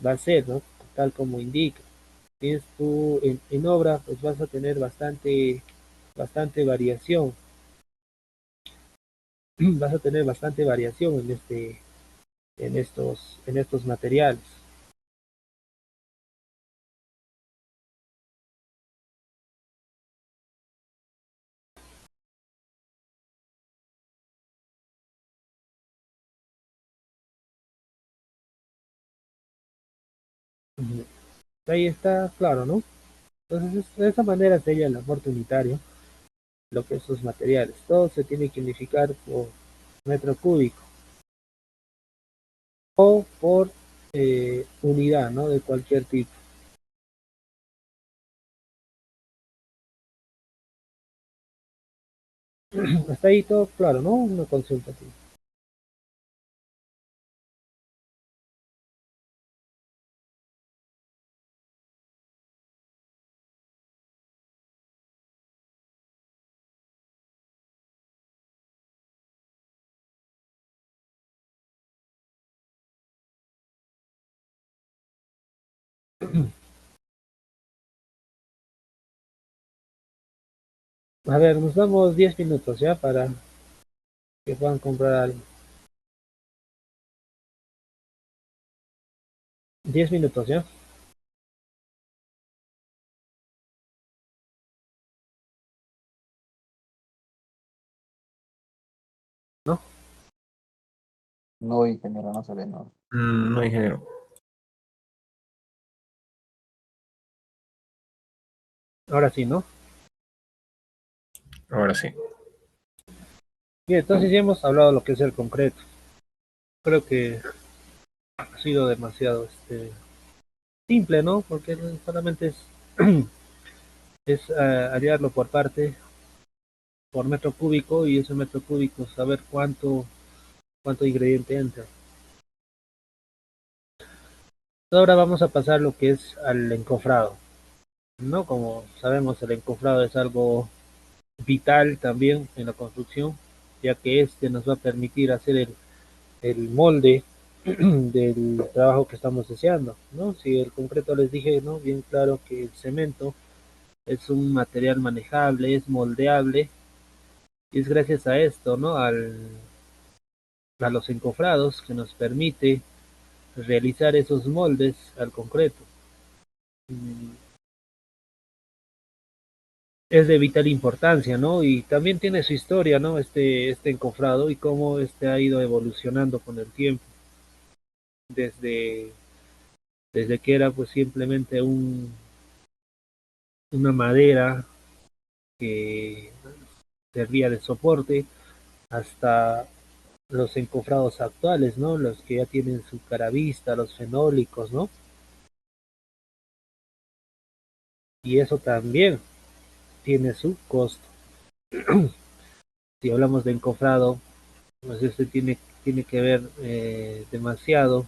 [SPEAKER 1] va a ser, ¿no? Tal como indica. Tienes tú en obra, pues vas a tener bastante variación. Vas a tener bastante variación en estos materiales. Ahí está claro, ¿no? Entonces, de esa manera sería el aporte unitario, lo que es sus materiales. Todo se tiene que unificar por metro cúbico o por unidad, ¿no? De cualquier tipo. Hasta ahí todo claro, ¿no? Una consulta así. A ver, nos damos 10 minutos ya para que puedan comprar algo. 10 minutos ya, ¿no?
[SPEAKER 9] No, ingeniero, no se ve, no.
[SPEAKER 4] No, ingeniero.
[SPEAKER 1] Ahora sí, ¿no?
[SPEAKER 4] Ahora sí.
[SPEAKER 1] Bien, entonces ya hemos hablado de lo que es el concreto. Creo que ha sido demasiado simple, ¿no? Porque solamente es hallarlo por parte, por metro cúbico, y ese metro cúbico saber cuánto ingrediente entra. Ahora vamos a pasar lo que es al encofrado, ¿no? Como sabemos, el encofrado es algo vital también en la construcción, ya que este nos va a permitir hacer el molde del trabajo que estamos deseando, ¿no? Si el concreto les dije, ¿no? Bien claro que el cemento es un material manejable, es moldeable, y es gracias a esto, ¿no? A los encofrados que nos permite realizar esos moldes al concreto. Mm, Es de vital importancia, ¿no? Y también tiene su historia, ¿no? Este encofrado y cómo este ha ido evolucionando con el tiempo. desde, desde que era pues simplemente una madera que servía de soporte hasta los encofrados actuales, ¿no? Los que ya tienen su caravista, los fenólicos, ¿no? Y eso también tiene su costo. Si hablamos de encofrado, pues este tiene que ver demasiado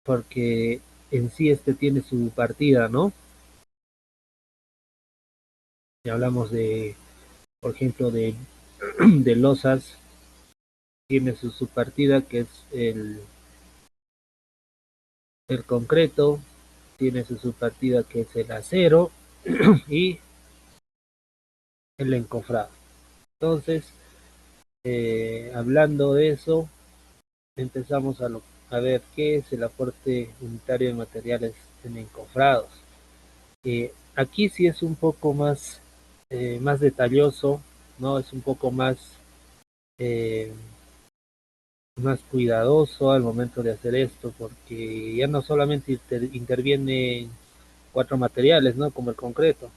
[SPEAKER 1] porque en sí este tiene su partida, ¿no? Si hablamos de, por ejemplo, de losas, tiene su partida que es el concreto, tiene su partida que es el acero y el encofrado. Entonces, hablando de eso, empezamos a ver qué es el aporte unitario de materiales en encofrados. Aquí sí es un poco más detalloso, ¿no? Es un poco eh, más cuidadoso al momento de hacer esto, porque ya no solamente intervienen cuatro materiales, ¿no? Como el concreto,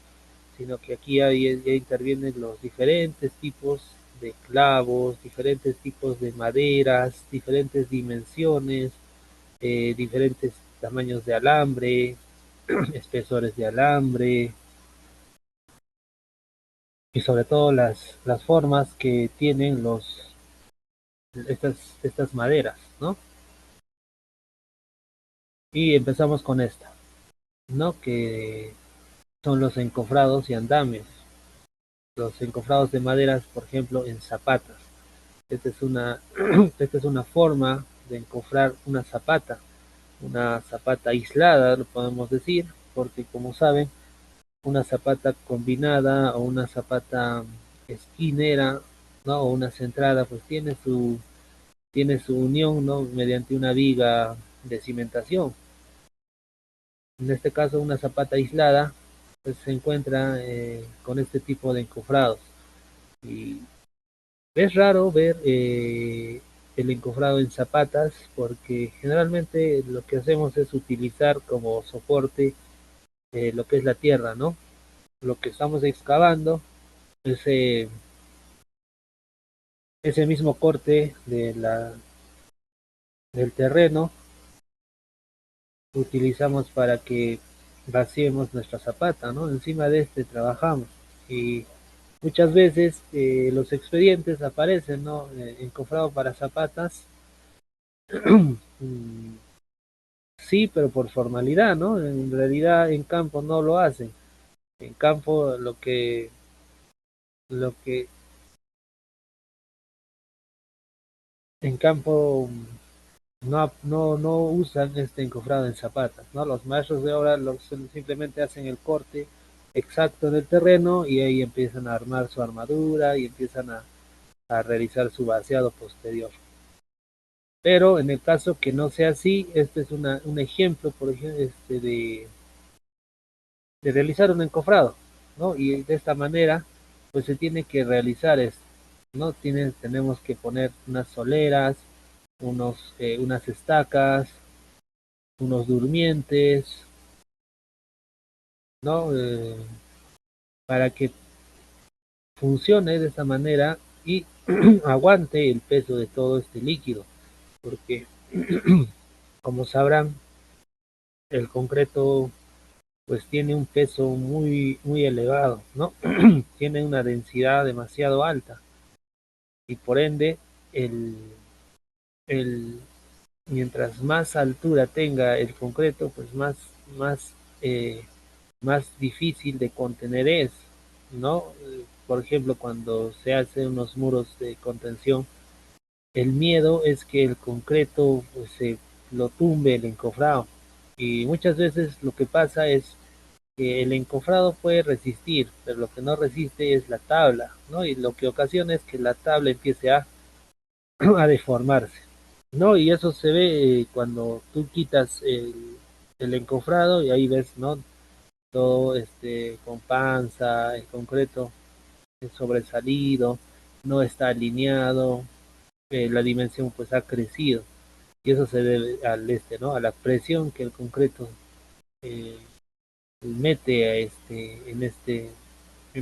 [SPEAKER 1] sino que aquí ya intervienen los diferentes tipos de clavos, diferentes tipos de maderas, diferentes dimensiones, diferentes tamaños de alambre, espesores de alambre y sobre todo las formas que tienen estas maderas, ¿no? Y empezamos con esta, ¿no? Que son los encofrados y andamios. Los encofrados de maderas, por ejemplo, en zapatas. Esta es una, esta es una forma de encofrar una zapata aislada, lo podemos decir, porque como saben, una zapata combinada o una zapata esquinera, ¿no? O una centrada, pues tiene su unión, ¿no? Mediante una viga de cimentación. En este caso, una zapata aislada, pues se encuentra con este tipo de encofrados. Y es raro ver el encofrado en zapatas porque generalmente lo que hacemos es utilizar como soporte lo que es la tierra, ¿no? Lo que estamos excavando, ese, ese mismo corte del terreno, utilizamos para que vaciemos nuestra zapata, ¿no? Encima de este trabajamos y muchas veces los expedientes aparecen, ¿no? Encofrado para zapatas. Mm, sí, pero por formalidad, ¿no? En realidad en campo no lo hacen. En campo lo que en campo no usan este encofrado en zapatas, ¿no? Los maestros de obra simplemente hacen el corte exacto en el terreno y ahí empiezan a armar su armadura y empiezan a realizar su vaciado posterior. Pero en el caso que no sea así, este es un ejemplo, por ejemplo, de realizar un encofrado, ¿no? Y de esta manera, pues se tiene que realizar esto, ¿no? Tenemos que poner unas soleras, unas estacas, unos durmientes, ¿no? Para que funcione de esta manera y aguante el peso de todo este líquido, porque como sabrán, el concreto pues tiene un peso muy elevado, ¿no? Tiene una densidad demasiado alta y por ende el, el, mientras más altura tenga el concreto, pues más, eh, más difícil de contener es, ¿no? Por ejemplo, cuando se hacen unos muros de contención, el miedo es que el concreto pues, se lo tumbe el encofrado. Y muchas veces lo que pasa es que el encofrado puede resistir, pero lo que no resiste es la tabla, ¿no? Y lo que ocasiona es que la tabla empiece a deformarse, ¿no? Y eso se ve cuando tú quitas el encofrado y ahí ves, ¿no? Todo con panza, el concreto sobresalido, no está alineado, la dimensión pues ha crecido. y eso se debe ¿no? A la presión que el concreto eh, mete en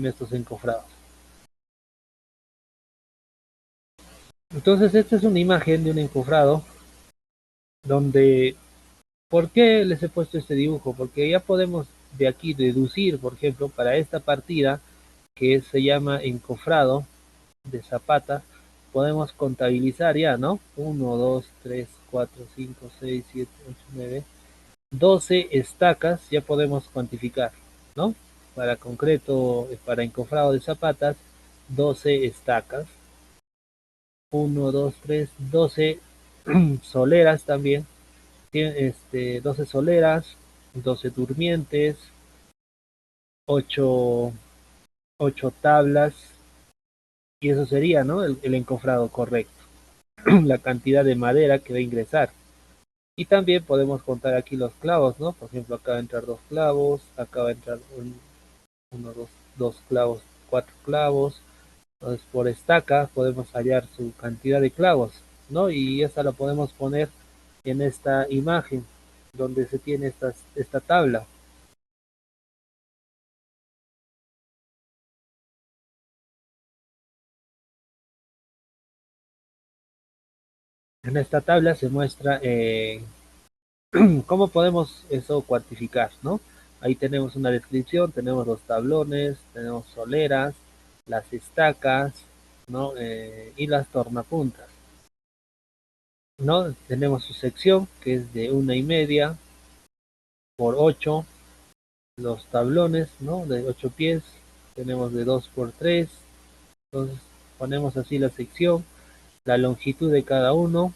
[SPEAKER 1] estos encofrados. Entonces, esta es una imagen de un encofrado donde, ¿por qué les he puesto este dibujo? Porque ya podemos de aquí deducir, por ejemplo, para esta partida que se llama encofrado de zapata, podemos contabilizar ya, ¿no? 1, 2, 3, 4, 5, 6, 7, 8, 9, 12 estacas, ya podemos cuantificar, ¿no? Para concreto, para encofrado de zapatas, 12 estacas, 1, 2, 3, 12 soleras también, 12 soleras, 12 durmientes, 8, 8 tablas, y eso sería, ¿no? El encofrado correcto, la cantidad de madera que va a ingresar. Y también podemos contar aquí los clavos, ¿no? Por ejemplo, acá va a entrar 2 clavos, acá va a entrar uno, dos clavos, 4 clavos. Entonces, por estaca podemos hallar su cantidad de clavos, ¿no? Y esa la podemos poner en esta imagen donde se tiene esta tabla. En esta tabla se muestra cómo podemos eso cuantificar, ¿no? Ahí tenemos una descripción, tenemos los tablones, tenemos soleras, las estacas, ¿no? Y las tornapuntas, ¿no? Tenemos su sección que es de 1,5 por 8, los tablones, ¿no? De 8 pies, tenemos de 2 por 3, entonces ponemos así la sección, la longitud de cada uno,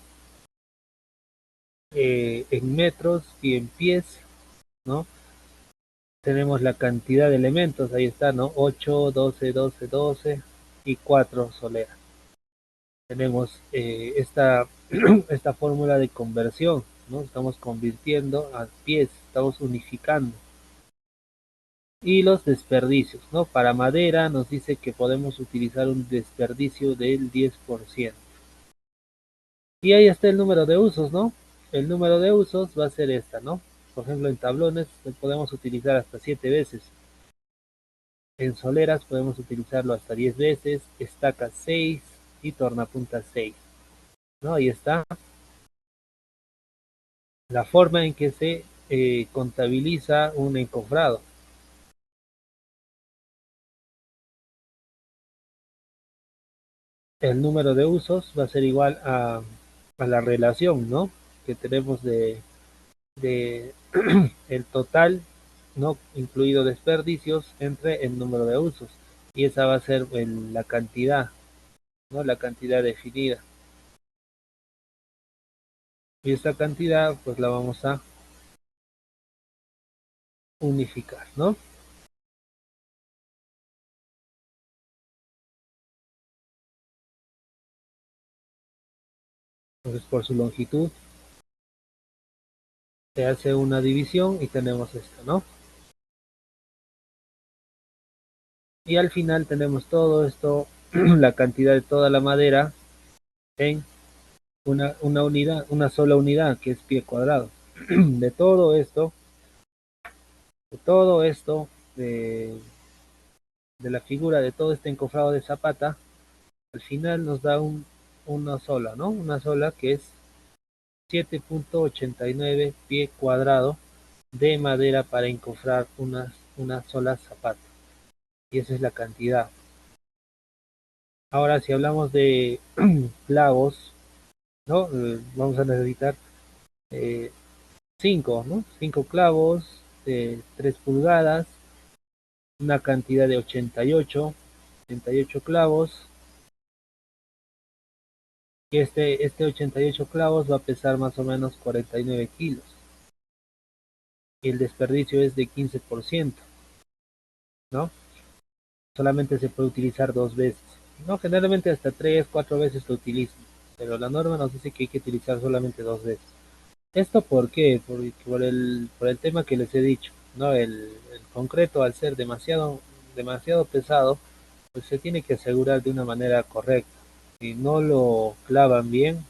[SPEAKER 1] en metros y en pies, ¿no? Tenemos la cantidad de elementos, ahí está, ¿no? 8, 12, 12, 12 y 4 soleras. Tenemos esta fórmula de conversión, ¿no? Estamos convirtiendo a pies, estamos unificando. Y los desperdicios, ¿no? Para madera nos dice que podemos utilizar un desperdicio del 10%. Y ahí está el número de usos, ¿no? El número de usos va a ser esta, ¿no? Por ejemplo, en tablones podemos utilizar hasta 7 veces. En soleras podemos utilizarlo hasta 10 veces, estacas 6 y tornapuntas 6, ¿no? Ahí está la forma en que se contabiliza un encofrado. El número de usos va a ser igual a la relación, ¿no? Que tenemos de el total, ¿no? Incluido desperdicios entre el número de usos. Y esa va a ser la cantidad, ¿no? La cantidad definida. Y esta cantidad, pues la vamos a unificar, ¿no? Entonces, por su longitud se hace una división y tenemos esto, ¿no? Y al final tenemos todo esto, la cantidad de toda la madera en una unidad, una sola unidad, que es pie cuadrado. De todo esto, de todo esto, de, de la figura de todo este encofrado de zapata, al final nos da una sola, ¿no? Una sola que es 7,89 pie cuadrado de madera para encofrar una sola zapata. Y esa es la cantidad. Ahora, si hablamos de clavos, ¿no? Vamos a necesitar 5, ¿no? 5 clavos de 3 pulgadas, una cantidad de 88 clavos. Y este 88 clavos va a pesar más o menos 49 kilos. Y el desperdicio es de 15%, ¿no? Solamente se puede utilizar 2 veces. No, generalmente hasta 3, 4 veces lo utilizan, pero la norma nos dice que hay que utilizar solamente 2 veces. ¿Esto por qué? Por el tema que les he dicho, ¿no? El concreto, al ser demasiado pesado, pues se tiene que asegurar de una manera correcta. Si no lo clavan bien,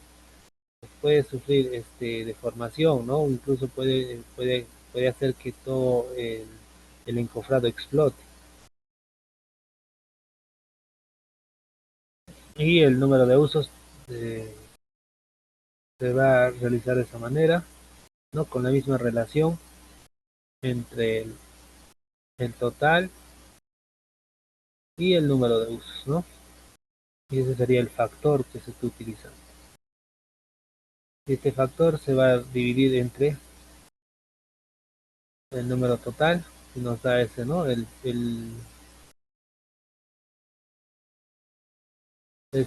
[SPEAKER 1] puede sufrir deformación, ¿no? Incluso puede hacer que todo el encofrado explote. Y el número de usos eh, se va a realizar de esa manera, ¿no? Con la misma relación entre el total y el número de usos, ¿no? Y ese sería el factor que se está utilizando. Y este factor se va a dividir entre el número total y nos da ese, ¿no? Es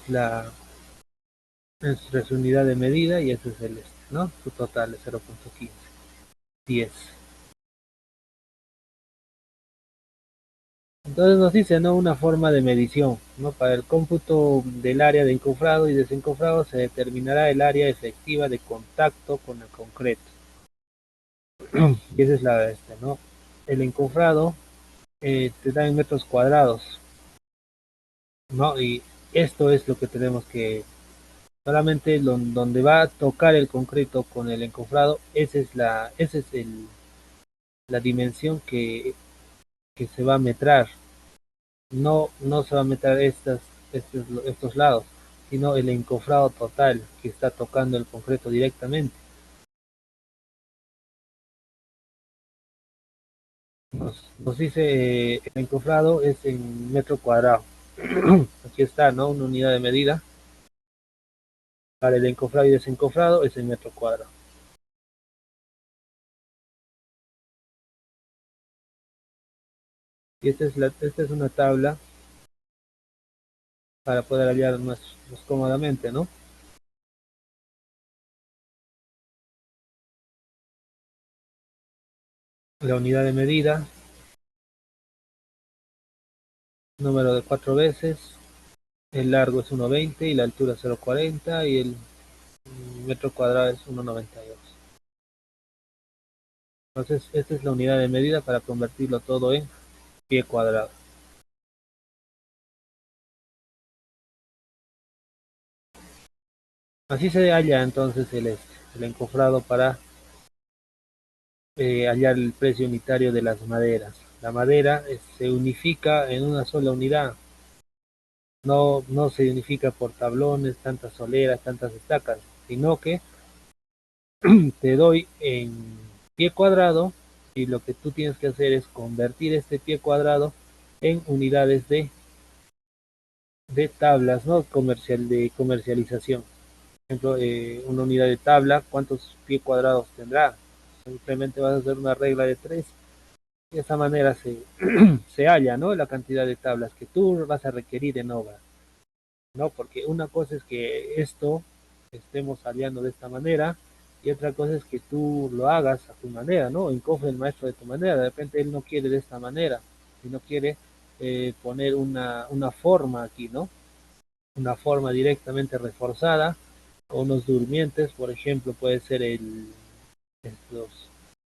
[SPEAKER 1] la es su unidad de medida y ese es ¿no? Su total es 0.15, 10. Entonces nos dice, ¿no? Una forma de medición, ¿no? Para el cómputo del área de encofrado y desencofrado se determinará el área efectiva de contacto con el concreto. Y esa es ¿no? El encofrado te da en metros cuadrados, ¿no? Y esto es lo que tenemos que, solamente donde va a tocar el concreto con el encofrado, esa es la dimensión que se va a metrar. No se va a meter estos lados, sino el encofrado total que está tocando el concreto directamente. Nos dice el encofrado es en metro cuadrado. Aquí está, ¿no? Una unidad de medida para el encofrado y desencofrado es en metro cuadrado. Y esta es una tabla para poder hallarnos cómodamente, ¿no? La unidad de medida, número de 4 veces, el largo es 1,20 y la altura 0,40 y el metro cuadrado es 1,92. Entonces, esta es la unidad de medida para convertirlo todo en pie cuadrado. Así se halla entonces el encofrado para hallar el precio unitario de las maderas. La madera se unifica en una sola unidad. No se unifica por tablones, tantas soleras, tantas estacas, sino que te doy en pie cuadrado y lo que tú tienes que hacer es convertir este pie cuadrado en unidades de tablas, ¿no? De comercialización. Por ejemplo, una unidad de tabla, ¿cuántos pie cuadrados tendrá? Simplemente vas a hacer una regla de 3. De esa manera se halla, ¿no? La cantidad de tablas que tú vas a requerir en obra, ¿no? Porque una cosa es que esto estemos hallando de esta manera y otra cosa es que tú lo hagas a tu manera, ¿no? Encofre el maestro de tu manera. De repente él no quiere de esta manera, sino quiere poner una forma aquí, ¿no? Una forma directamente reforzada, o unos durmientes, por ejemplo, puede ser los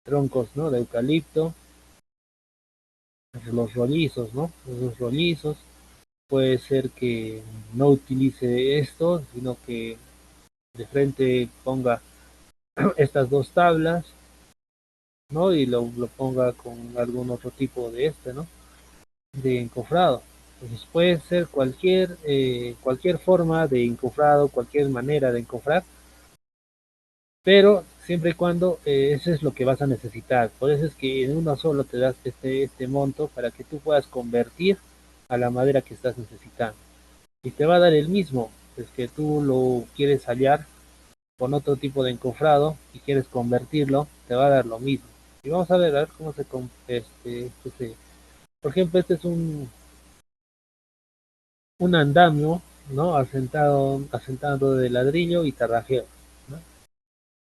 [SPEAKER 1] troncos, ¿no? De eucalipto, los rollizos, ¿no? Los rollizos, puede ser que no utilice esto, sino que de frente ponga estas dos tablas, ¿no? Y lo ponga con algún otro tipo de ¿no? De encofrado. Entonces puede ser cualquier forma de encofrado, cualquier manera de encofrar, pero siempre y cuando eso es lo que vas a necesitar. Por eso es que en uno solo te das este monto para que tú puedas convertir a la madera que estás necesitando. Y te va a dar el mismo, es que tú lo quieres hallar con otro tipo de encofrado y quieres convertirlo, te va a dar lo mismo. Y vamos a ver cómo por ejemplo, este es un andamio, ¿no? Asentado de ladrillo y tarrajeo, ¿no?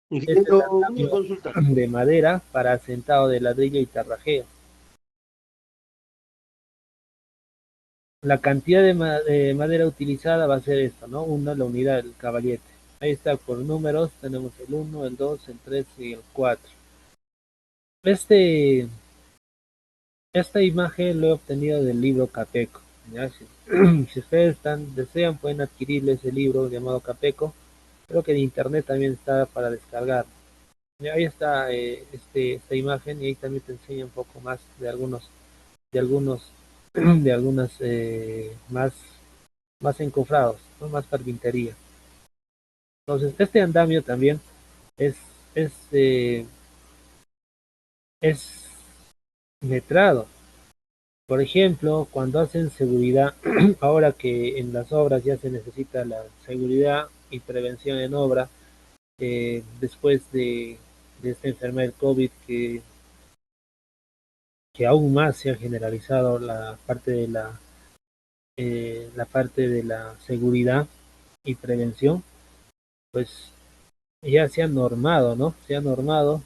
[SPEAKER 1] Este es
[SPEAKER 6] Ingeniero, una
[SPEAKER 1] andamio
[SPEAKER 6] consulta.
[SPEAKER 1] de madera para asentado de ladrillo y tarrajeo. La cantidad de madera utilizada va a ser esto, ¿no? La unidad del caballete. Ahí está, por números tenemos el 1, el 2, el 3 y el 4. Este, esta imagen lo he obtenido del libro Capeco, ¿ya? Si ustedes desean, pueden adquirirle ese libro llamado Capeco, Creo que en internet también está para descargar. Y ahí está esta imagen y ahí también te enseña un poco más de algunos, de algunas más encofrados, ¿no? Más carpintería. Entonces, este andamio también es, es, eh, es metrado. Por ejemplo, cuando hacen seguridad, ahora que en las obras ya se necesita la seguridad y prevención en obra, después de esta enfermedad del COVID, que aún más se ha generalizado la parte de la seguridad y prevención, pues ya se ha normado, ¿no? Se ha normado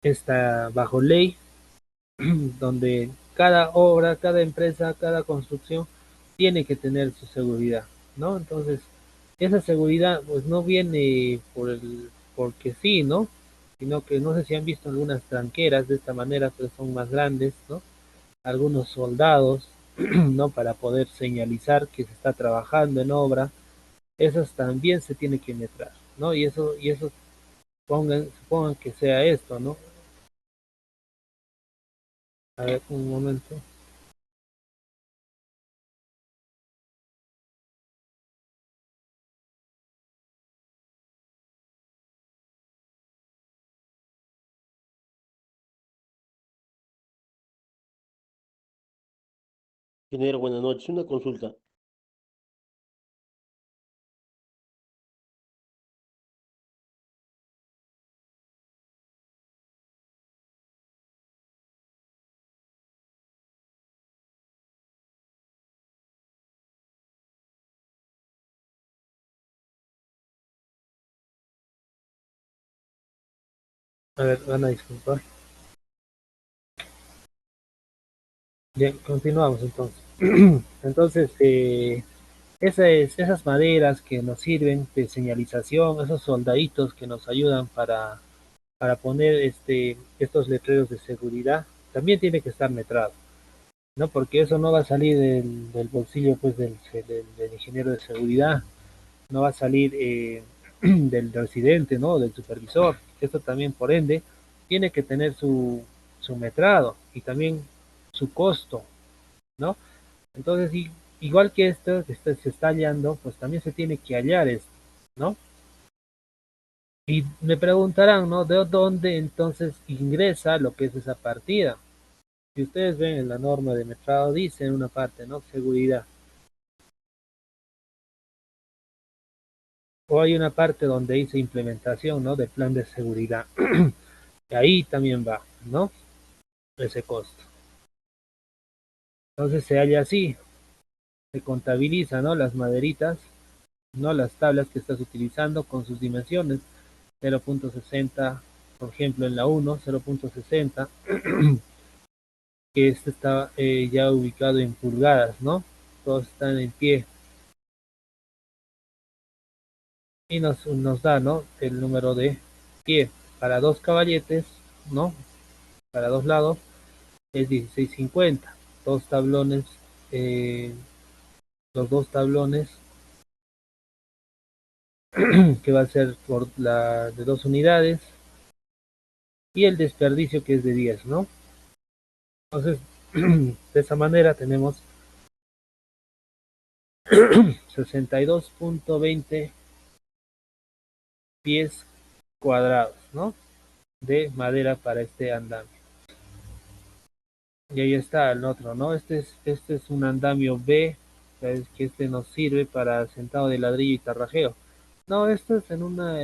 [SPEAKER 1] esta bajo ley, donde cada obra, cada empresa, cada construcción tiene que tener su seguridad, ¿no? Entonces, esa seguridad pues no viene porque sí, ¿no? Sino que no sé si han visto algunas tranqueras de esta manera, pero son más grandes, ¿no? Algunos soldados, ¿no? Para poder señalizar que se está trabajando en obra, esas también se tiene que metrar, ¿no? Y eso supongan que sea esto, ¿no? A ver, un momento.
[SPEAKER 9] Ingeniero, buenas noches. Una consulta.
[SPEAKER 1] A ver, van a disculpar. Bien, continuamos entonces. Entonces, esas maderas que nos sirven de señalización, esos soldaditos que nos ayudan para poner estos letreros de seguridad, también tiene que estar metrado, ¿no? Porque eso no va a salir del bolsillo pues del ingeniero de seguridad, no va a salir del residente, ¿no? Del supervisor. Esto también, por ende, tiene que tener su metrado y también su costo, ¿no? Entonces, igual que esto que se está hallando, pues también se tiene que hallar esto, ¿no? Y me preguntarán, ¿no? ¿De dónde entonces ingresa lo que es esa partida? Si ustedes ven en la norma de metrado, dice en una parte, ¿no? Seguridad. O hay una parte donde dice implementación, ¿no? Del plan de seguridad. Y ahí también va, ¿no? Ese costo. Entonces se halla así, se contabiliza, ¿no? Las maderitas, ¿no? Las tablas que estás utilizando con sus dimensiones, 0.60, por ejemplo, en la 1, 0.60, que este está ya ubicado en pulgadas, ¿no? Todos están en pie y nos da, ¿no? El número de pie para dos caballetes, ¿no? Para dos lados es 16.50. Dos tablones, eh, los dos tablones que va a ser por la de 2 unidades y el desperdicio que es de 10, ¿no? Entonces, de esa manera tenemos 62.20 pies cuadrados, ¿no? De madera para este andamio. Y ahí está el otro, ¿no? Este es un andamio B, ¿sabes? Que nos sirve para sentado de ladrillo y tarrajeo. No, esta es una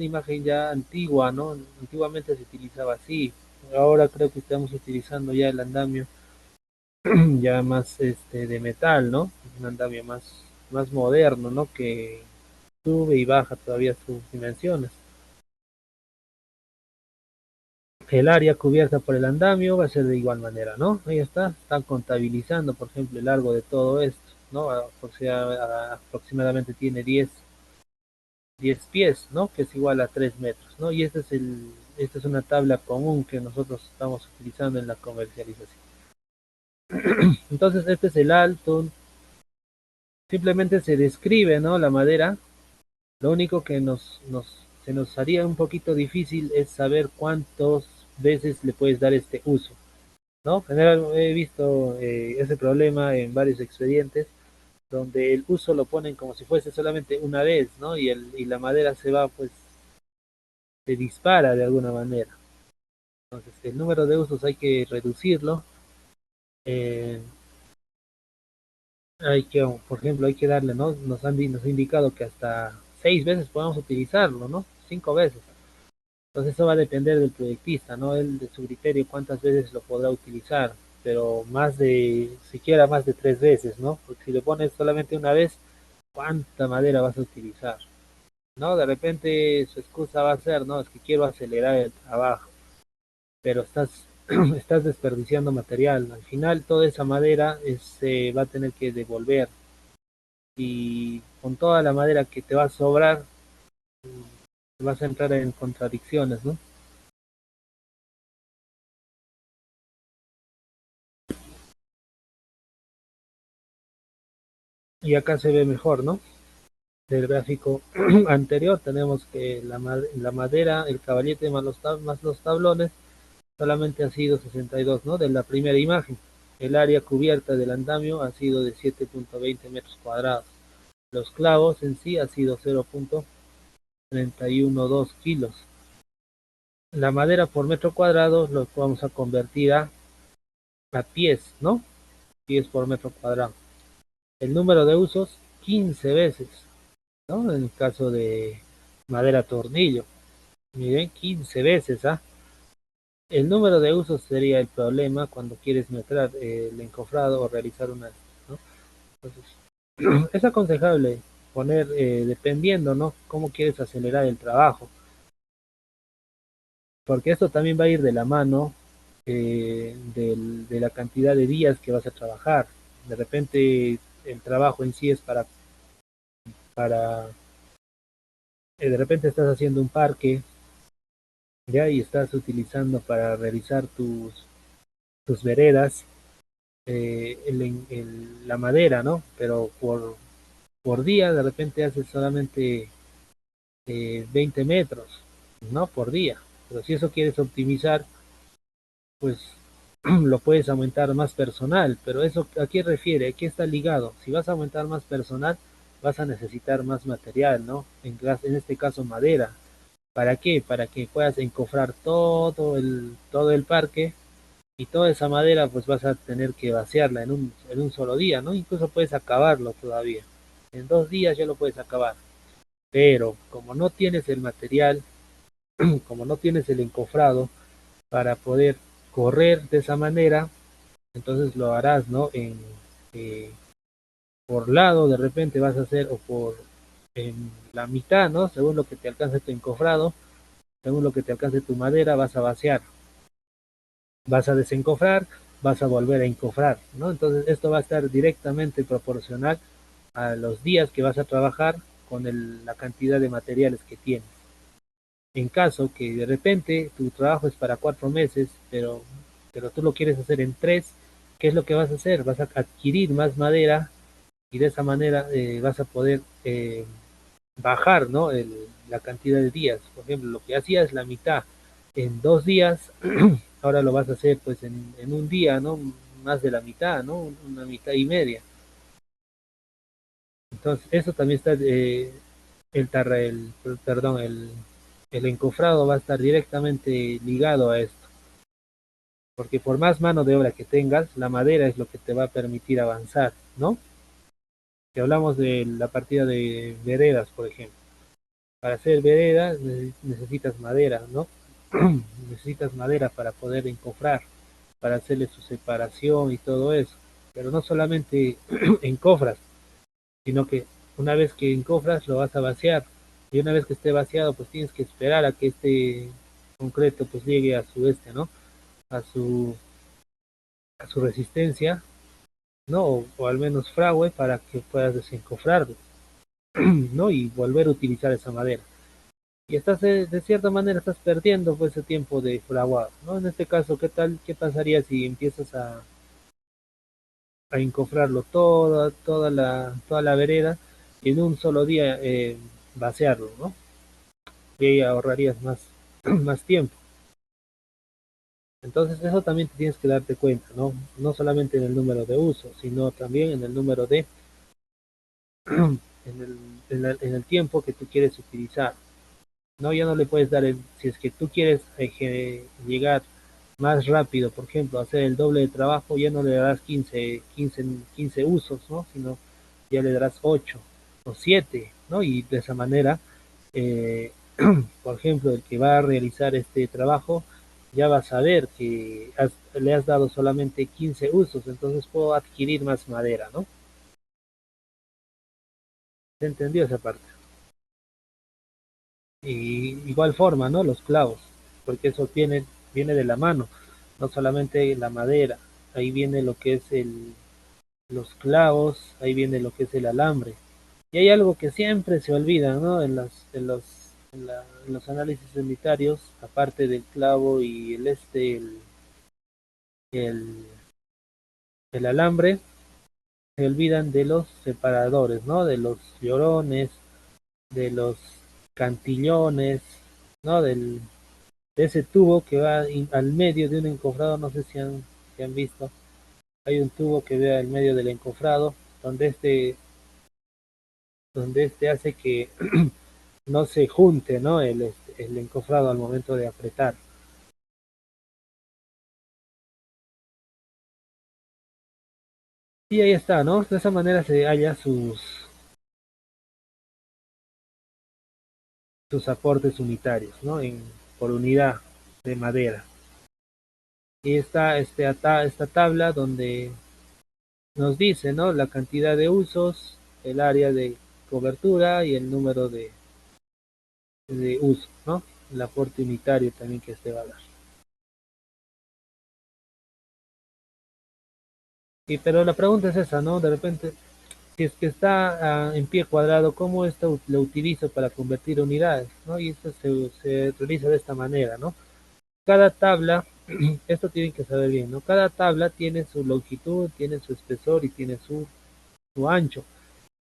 [SPEAKER 1] imagen ya antigua, ¿no? Antiguamente se utilizaba así. Ahora creo que estamos utilizando ya el andamio ya más de metal, ¿no? Un andamio más moderno, ¿no? Que sube y baja todavía sus dimensiones. El área cubierta por el andamio va a ser de igual manera, ¿no? Ahí están contabilizando, por ejemplo, el largo de todo esto, ¿no? Aproximadamente tiene 10 pies, ¿no? Que es igual a 3 metros, ¿no? Y esta es una tabla común que nosotros estamos utilizando en la comercialización. Entonces este es el alto, simplemente se describe, ¿no? La madera. Lo único que se nos haría un poquito difícil es saber cuántas veces le puedes dar este uso, ¿no? General, he visto ese problema en varios expedientes donde el uso lo ponen como si fuese solamente una vez, ¿no? Y la madera se va, pues, se dispara de alguna manera. Entonces, el número de usos hay que reducirlo. eh, Hay que, por ejemplo, hay que darle, ¿no? Nos ha indicado que hasta 6 veces podemos utilizarlo, ¿no? 5 veces. Entonces eso va a depender del proyectista, ¿no? Él de su criterio cuántas veces lo podrá utilizar, pero siquiera más de 3 veces, ¿no? Porque si le pones solamente una vez, ¿cuánta madera vas a utilizar? ¿No? De repente su excusa va a ser, ¿no? Es que quiero acelerar el trabajo, pero estás desperdiciando material. Al final toda esa madera se va a tener que devolver y con toda la madera que te va a sobrar, vas a entrar en contradicciones, ¿no? Y acá se ve mejor, ¿no? Del gráfico anterior tenemos que la madera, el caballete más los tablones, solamente ha sido 62, ¿no? De la primera imagen. El área cubierta del andamio ha sido de 7.20 metros cuadrados. Los clavos en sí ha sido 0.312 kilos. La madera por metro cuadrado lo vamos a convertir a pies, ¿no? Pies por metro cuadrado. El número de usos, 15 veces, ¿no? En el caso de madera tornillo, miren, 15 veces, ¿ah? El número de usos sería el problema cuando quieres meter el encofrado o realizar una, ¿no? Entonces, es aconsejable poner, dependiendo, ¿no? Cómo quieres acelerar el trabajo, porque esto también va a ir de la mano de la cantidad de días que vas a trabajar. De repente el trabajo en sí es para de repente estás haciendo un parque, ya, y estás utilizando para realizar tus veredas, la madera, ¿no? Pero por día de repente haces solamente 20 metros, ¿no? Por día. Pero si eso quieres optimizar, pues lo puedes aumentar más personal, pero eso ¿a qué refiere? ¿A qué está ligado? Si vas a aumentar más personal, vas a necesitar más material, ¿no? En este caso madera. ¿Para qué? Para que puedas encofrar todo el parque y toda esa madera pues vas a tener que vaciarla en un solo día, ¿no? Incluso puedes acabarlo todavía. En 2 días ya lo puedes acabar. Pero como no tienes el material, como no tienes el encofrado para poder correr de esa manera, entonces lo harás, ¿no? Eh, por lado de repente vas a hacer o por en la mitad, ¿no? Según lo que te alcance tu encofrado, según lo que te alcance tu madera, vas a vaciar, vas a desencofrar, vas a volver a encofrar, ¿no? Entonces esto va a estar directamente proporcional a los días que vas a trabajar con la cantidad de materiales que tienes. En caso que de repente tu trabajo es para 4 meses, pero tú lo quieres hacer en 3, ¿qué es lo que vas a hacer? Vas a adquirir más madera y de esa manera vas a poder bajar, ¿no? La cantidad de días. Por ejemplo, lo que hacías la mitad en 2 días, ahora lo vas a hacer pues en un día, ¿no? Más de la mitad, ¿no? Una mitad y media. Entonces, eso también está, perdón, el encofrado va a estar directamente ligado a esto, porque por más mano de obra que tengas, la madera es lo que te va a permitir avanzar, ¿no? Si hablamos de la partida de veredas, por ejemplo, para hacer veredas necesitas madera, ¿no? Necesitas madera para poder encofrar, para hacerle su separación y todo eso. Pero no solamente encofras, sino que una vez que encofras lo vas a vaciar. Y una vez que esté vaciado, pues tienes que esperar a que este concreto pues llegue a su ¿no? A a su resistencia, ¿no? O al menos fragüe para que puedas desencofrarlo, ¿no? Y volver a utilizar esa madera. Y estás, de cierta manera, estás perdiendo pues ese tiempo de fraguado, ¿no? En este caso, ¿qué pasaría si empiezas a encofrarlo toda la vereda y en un solo día vaciarlo, ¿no? Y ahí ahorrarías más, más tiempo. Entonces eso también te tienes que darte cuenta, ¿no? No solamente en el número de uso, sino también en el número de, en el tiempo que tú quieres utilizar. No, ya no le puedes dar si es que tú quieres llegar más rápido, por ejemplo, hacer el doble de trabajo, ya no le darás 15 usos, ¿no? Sino ya le darás 8 o 7, ¿no? Y de esa manera, eh, por ejemplo, el que va a realizar este trabajo ya va a saber que le has dado solamente 15 usos, entonces puedo adquirir más madera, ¿no? ¿Se entendió esa parte? Y igual forma, ¿no? Los clavos, porque eso viene de la mano, no solamente la madera, ahí viene lo que es los clavos, ahí viene lo que es el alambre. Y hay algo que siempre se olvida, ¿no? En los análisis unitarios, aparte del clavo y el, el alambre, se olvidan de los separadores, ¿no? De los llorones, de los cantillones, ¿no? De ese tubo que va al medio de un encofrado, no sé si han visto, hay un tubo que va al medio del encofrado, donde este hace que no se junte, ¿no? El encofrado al momento de apretar. Y ahí está, ¿no? De esa manera se halla sus aportes unitarios, ¿no? Por unidad de madera. Y está esta tabla donde nos dice, ¿no? La cantidad de usos, el área de cobertura y el número de uso, ¿no? El aporte unitario también que este va a dar. Pero la pregunta es esa, ¿no? De repente, si es que está en pie cuadrado, ¿cómo esto lo utilizo para convertir unidades, ¿no? Y esto se realiza de esta manera, ¿no? Cada tabla, esto tienen que saber bien, ¿no? Cada tabla tiene su longitud, tiene su espesor y tiene su ancho.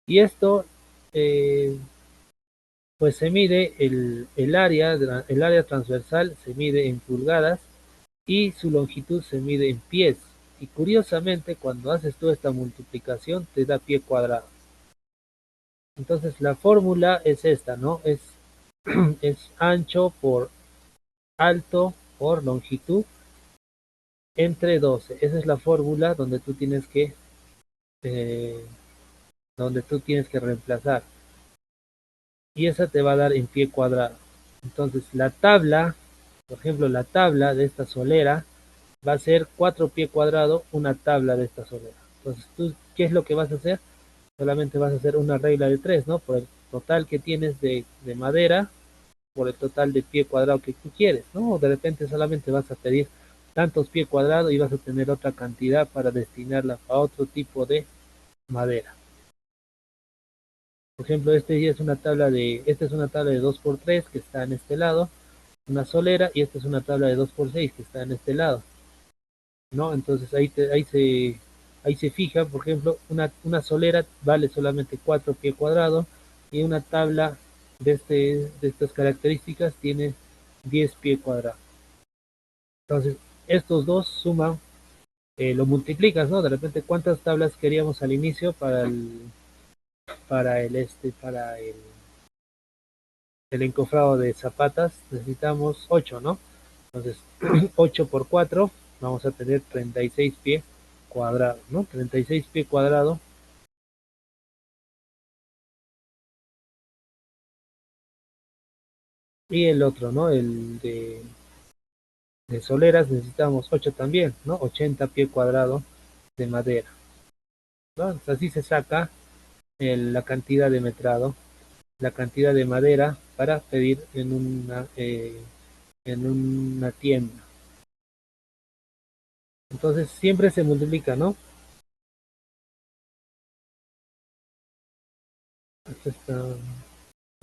[SPEAKER 1] Y esto, eh, pues se mide el área transversal se mide en pulgadas y su longitud se mide en pies. Y curiosamente, cuando haces toda esta multiplicación, te da pie cuadrado. Entonces, la fórmula es esta, ¿no? Es ancho por alto por longitud entre 12. Esa es la fórmula eh, donde tú tienes que reemplazar. Y esa te va a dar en pie cuadrado. Entonces, la tabla, por ejemplo, la tabla de esta solera va a ser 4 pie cuadrado, una tabla de esta solera. Entonces, tú, ¿qué es lo que vas a hacer? Solamente vas a hacer una regla de 3, ¿no? Por el total que tienes de madera, por el total de pie cuadrado que tú quieres, ¿no? O de repente solamente vas a pedir tantos pie cuadrados y vas a tener otra cantidad para destinarla a otro tipo de madera. Por ejemplo, esta es una tabla de 2 por 3 que está en este lado, una solera, y esta es una tabla de 2 por 6 que está en este lado, ¿no? Entonces ahí se fija, por ejemplo, una solera vale solamente 4 pie cuadrados y una tabla de estas características tiene 10 pie cuadrados. Entonces, estos dos suman, lo multiplicas, ¿no? De repente, ¿cuántas tablas queríamos al inicio para el encofrado de zapatas? Necesitamos 8, ¿no? Entonces, 8 por 4, vamos a tener 36 pie cuadrados, ¿no? 36 pie cuadrado. Y el otro, ¿no? De soleras necesitamos 8 también, ¿no? 80 pie cuadrado de madera, ¿no? Entonces, así se saca la cantidad de metrado, la cantidad de madera para pedir en una tienda. Entonces siempre se multiplica, ¿no? Esto está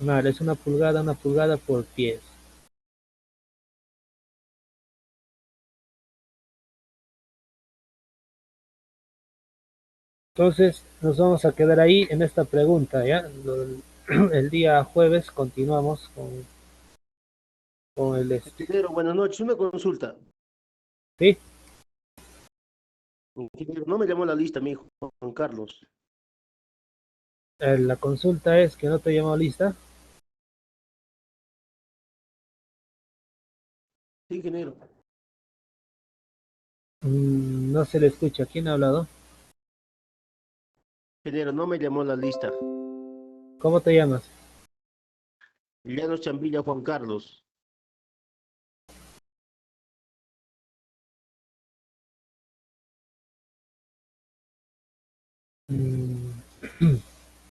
[SPEAKER 1] mal, es una pulgada por pies. Entonces nos vamos a quedar ahí en esta pregunta, ¿ya? El día jueves continuamos con
[SPEAKER 9] Ingeniero, buenas noches. Una consulta.
[SPEAKER 1] ¿sí?
[SPEAKER 9] Ingeniero, no me llamó la lista mi hijo Juan Carlos.
[SPEAKER 1] La consulta es que no te llamó lista.
[SPEAKER 9] Sí, ingeniero.
[SPEAKER 1] No se le escucha. ¿Quién ha hablado?
[SPEAKER 9] Ingeniero, no me llamó la lista.
[SPEAKER 1] ¿Cómo te llamas?
[SPEAKER 9] Llanos Chambilla Juan Carlos.
[SPEAKER 1] Mm,